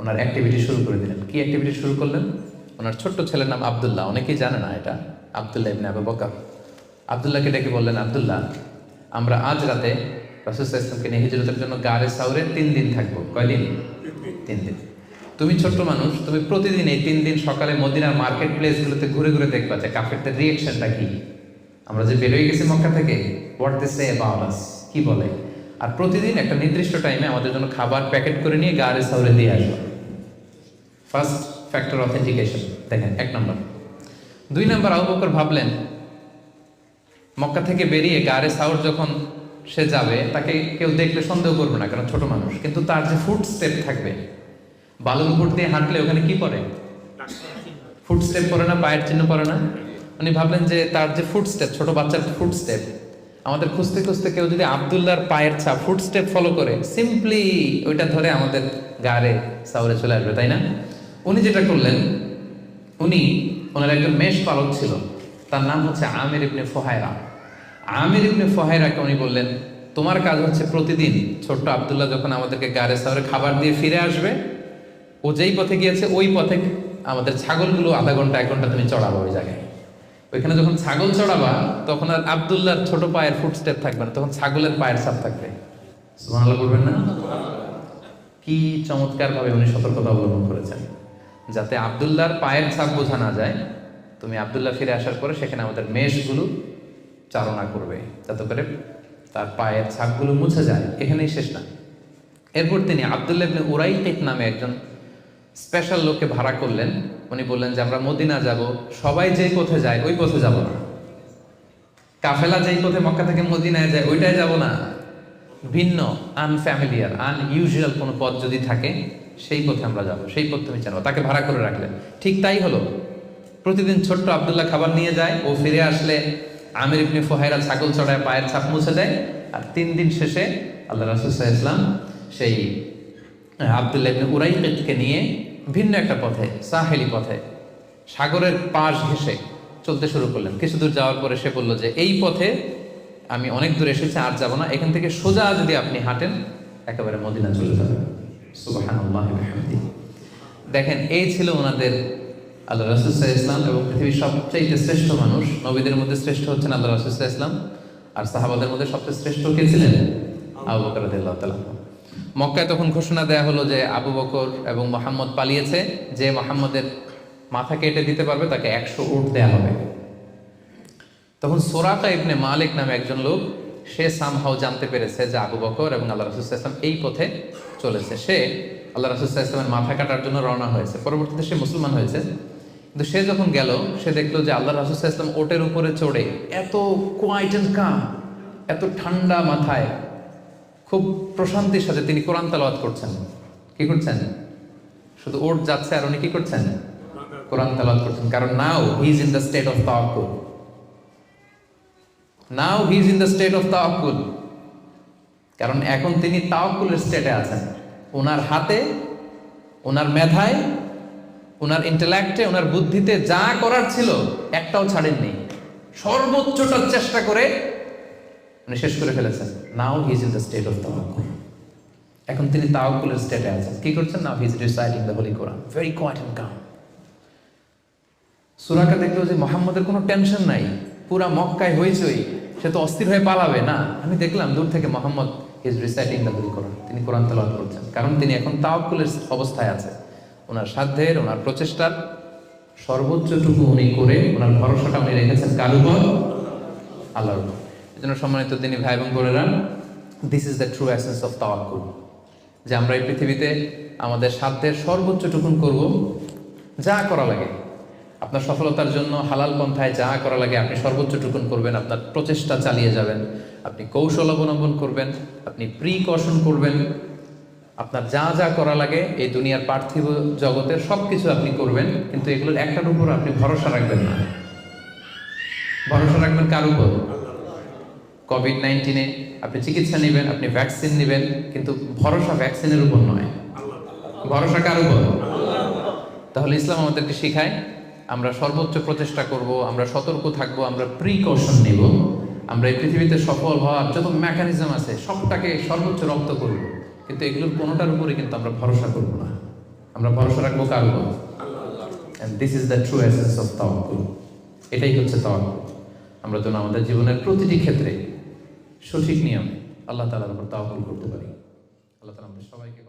ওনার অ্যাক্টিভিটি শুরু করে দিলেন। কি অ্যাক্টিভিটি শুরু করলেন? ওনার ছোট্ট ছেলের নাম আব্দুল্লাহ, অনেকেই জানে না এটা, আব্দুল্লাহ ইবনে আবু বকর। আব্দুল্লাহকে ডেকে বললেন, আব্দুল্লাহ, আমরা আজ রাতে রাসূল সাল্লাল্লাহু আলাইহি ওয়াসাল্লামকে নিয়ে হিজরতের জন্য গারে সাউরে 3 দিন থাকবো। কয়দিন? 3 দিন। তুমি ছোট্ট মানুষ, তুমি প্রতিদিন এই 3 দিন সকালে মদিনার মার্কেট প্লেসগুলোতে ঘুরে ঘুরে দেখবা যে কাফেরদের রিঅ্যাকশনটা কি। আমরা যে বের হয়ে গেছি মক্কা থেকে, what they say about us, কি বলে। আর প্রতিদিন একটা নির্দিষ্ট টাইমে আমাদের জন্য খাবার প্যাকেট করে নিয়ে গারে সাউরে দিয়ে আসবে। ফার্স্ট ফ্যাক্টর অথেন্টিকেশন, দেখেন 1 নম্বর। 2 নম্বর, আবু বকর ভাবলেন মক্কা থেকে বেরিয়ে গারে সাউর যখন সে যাবে, তাকে কেউ দেখলে সন্দেহ করবে না, কারণ ছোট মানুষ। কিন্তু তার যে ফুট স্টেপ থাকবে, বালুর উপর দিয়ে হাঁটলে ওখানে কি পড়ে? ফুট স্টেপ পড়ে না, পায়ের চিহ্ন পড়ে না। উনি ভাবলেন যে তার যে ফুট স্টেপ, ছোট বাচ্চার ফুট স্টেপ, আমাদের খুঁজতে খুঁজতে কেউ যদি আব্দুল্লাহর পায়ের ছাপ, ফুট স্টেপ ফলো করে, সিম্পলি ওইটা ধরে আমাদের গারে সাউরে চলে আসবে, তাই না? উনি যেটা করলেন, উনি ওনার একজন মেষ পালক ছিল, তার নাম হচ্ছে আমির ইবনে ফুহায়রা। আমির ইবনে ফুহায়রাকে উনি বললেন, তোমার কাজ হচ্ছে প্রতিদিন ছোট্ট আব্দুল্লাহ যখন আমাদেরকে গারে সাউরে খাবার দিয়ে ফিরে আসবে, ও যেই পথে গিয়েছে ওই পথে আমাদের ছাগলগুলো আধা ঘন্টা 1 ঘন্টা তুমি চড়াবো ওই জায়গায়। ওইখানে যখন ছাগল চড়াবা তখন আর আব্দুল্লাহর ছোট পায়ের ফুটস্টেপ থাকবে না, তখন ছাগলের পায়ের ছাপ থাকবে। সুবহানাল্লাহ বলবেন না? কি চমৎকার ভাবে উনি সতর্কতা অবলম্বন করেছেন, যাতে আব্দুল্লাহর পায়ের ছাপ বোঝা না যায়। তুমি আব্দুল্লাহ ফিরে আসার পরে সেখানে আমাদের মেষগুলো চালনা করবে, যাতে করে তার পায়ের ছাপগুলো মুছে যায়। এখানেই শেষ না। এরপর তিনি আব্দুল্লাহ ইবনে উরাইকিত নামে একজন স্পেশাল লোককে ভাড়া করলেন। উনি বললেন যে আমরা মদিনা যাব, সবাই যেই পথে যায় ওই পথে যাব না, কাফেলা যেই পথে মক্কা থেকে মদিনায় যায় ওইটাই যাব না, ভিন্ন আনফ্যামিলিয়ার আনইউজুয়াল কোনো পথ যদি থাকে সেই পথে আমরা যাব, সেই পথ তুমি জানো। তাকে ভাড়া করে রাখলেন। ঠিক তাই হলো। প্রতিদিন ছোট্ট আব্দুল্লাহ খাবার নিয়ে যায়, ও ফিরে আসলে আমির ইবনে ফুহায়রা ছাগল চড়ায় পায়ের ছাপ মুছে দেয়। আর 3 দিন শেষে আল্লাহ রাসূল সাল্লাল্লাহু আলাইহি ওয়াসাল্লাম সেই আব্দুল্লাহ ইবনে উরাইকিতকে নিয়ে ভিন্ন একটা পথে, সাহেলি পথে, সাগরের পাশ ঘেঁষে চলতে শুরু করলেন। কিছু দূর যাওয়ার পরে সে বলল যে এই পথে আমি অনেক দূর এসেছি, আর যাব না, এখান থেকে সোজা যদি আপনি হাঁটেন একেবারে মদিনা চলে যাবেন। সুবহানাল্লাহ ওয়া বিহামদিহি। দেখেন, এই ছিল ওনাদের আল্লাহ রাসূল সাল্লাল্লাহু আলাইহি ওয়াসাল্লাম, এবং পৃথিবীর সবচেয়ে শ্রেষ্ঠ মানুষ। নবীদের মধ্যে শ্রেষ্ঠ হচ্ছেন আল্লাহ রাসূল সাল্লাল্লাহু আলাইহি ওয়াসাল্লাম, আর সাহাবাদের মধ্যে সবচেয়ে শ্রেষ্ঠ কে ছিলেন? আবু বকর রাদিয়াল্লাহু তাআলা। মক্কায় তখন ঘোষণা দেয়া হলো যে আবু বকর এবং মুহাম্মদ পালিয়েছে, যে মুহাম্মদের মাথা কেটে দিতে পারবে তাকে 100 উট দেয়া হবে। তখন সুরাকা ইবনে মালিক নামে একজন লোক, সে সামহাও জানতে পেরেছে যে আবু বকর এবং আল্লাহ রাসূল সাল্লাল্লাহু আলাইহি ওয়াসাল্লাম এই পথে চলেছে। সে আল্লাহ রাসূল সাল্লাল্লাহু আলাইহি ওয়াসাল্লামের মাথা কাটার জন্য রওনা হয়েছে। পরবর্তীতে সে মুসলমান হয়েছে। কিন্তু সে যখন গেল, সে দেখলো যে আল্লাহ রাসূল সাল্লাল্লাহু আলাইহি ওয়াসাল্লাম ওটের উপরে চড়ে এত কোয়াইট এন্ড কাম, এত ঠান্ডা মাথায়, খুব প্রশান্তির সাথে তিনি কোরআন তেলাওয়াত করছেন। কি করছেন? শুধু ওট যাচ্ছে আর উনি কি করছেন? কোরআন তেলাওয়াত করছেন। কারণ now he is in the state of তাওয়াক্কুল। Now he is in the state of তাওয়াক্কুল। কারণ এখন তিনি তাওয়াক্কুলের স্টেটে আছেন। ওনার হাতে, ওনার মেধায়, ওনার ইন্টেলেক্টে, ওনার বুদ্ধিতে যা করার ছিল একটাও ছাড়েননি। সর্বোচ্চটা চেষ্টা করে উনি শেষ করে ফেলেছেন। Now he is in the state of তাওয়াক্কুল। এখন তিনি তাওয়াক্কুলের স্টেটে আছেন। কি করছেন? Now he is reciting the holy Quran, very quiet and calm. সূরাকে দেখলো যে মুহাম্মদের কোনো টেনশন নাই, পুরা মক্কায় হইচই, সে তো অস্থির হয়ে পালাবে না। আমি দেখলাম দূর থেকে Muhammad is reciting the holy Quran, তিনি কোরআন তেলাওয়াত করছেন, কারণ তিনি এখন তাওয়াক্কুলের অবস্থায় আছে। ওনার সাধ্যের, ওনার প্রচেষ্টার সর্বোচ্চটুকু উনি করে ওনার ভরসাটা উনি রেখেছেন কার উপর? আল্লাহর উপর। এই জন্য সম্মানিত তিনি ভাই এবং বোনেরা, this is the true essence of তাওয়াক্কুল, যে আমরা এই পৃথিবীতে আমাদের সাধ্যের সর্বোচ্চটুকুন করব, যা করা লাগে আপনার সফলতার জন্য হালাল পন্থায় যা করা লাগে আপনি সর্বোচ্চটুকুন করবেন, আপনার প্রচেষ্টা চালিয়ে যাবেন, আপনি কৌশল অবলম্বন করবেন, আপনি প্রিকশন করবেন, আপনার যা যা করা লাগে এই দুনিয়ার পার্থিব জগতের সব কিছু আপনি করবেন, কিন্তু এগুলোর একটার উপর আপনি ভরসা রাখবেন না। ভরসা রাখবেন কার উপর? কোভিড-19 আপনি চিকিৎসা নেবেন, আপনি ভ্যাকসিন নেবেন, কিন্তু ভরসা ভ্যাকসিনের উপর নয়, ভরসা কার উপর? তাহলে ইসলাম আমাদেরকে শেখায় আমরা সর্বোচ্চ প্রচেষ্টা করব, আমরা সতর্ক থাকবো, আমরা প্রিকশন নেব, আমরা এই পৃথিবীতে সফল হওয়ার যত মেকানিজম আছে সবটাকে সর্বোচ্চ রপ্ত করব, কিন্তু এগুলোর কোনোটার উপরে কিন্তু আমরা ভরসা করব না। আমরা ভরসা রাখবো কার উপর? And this is the true essence of তাওয়াক্কুল। এটাই হচ্ছে তাওয়াক্কুল। আমরা যেন আমাদের জীবনের প্রতিটি ক্ষেত্রে সঠিক নিয়মে আল্লাহ তাআলার উপর তাওয়াক্কুল করতে পারি। আল্লাহ তাআলা আমাদের সবাইকে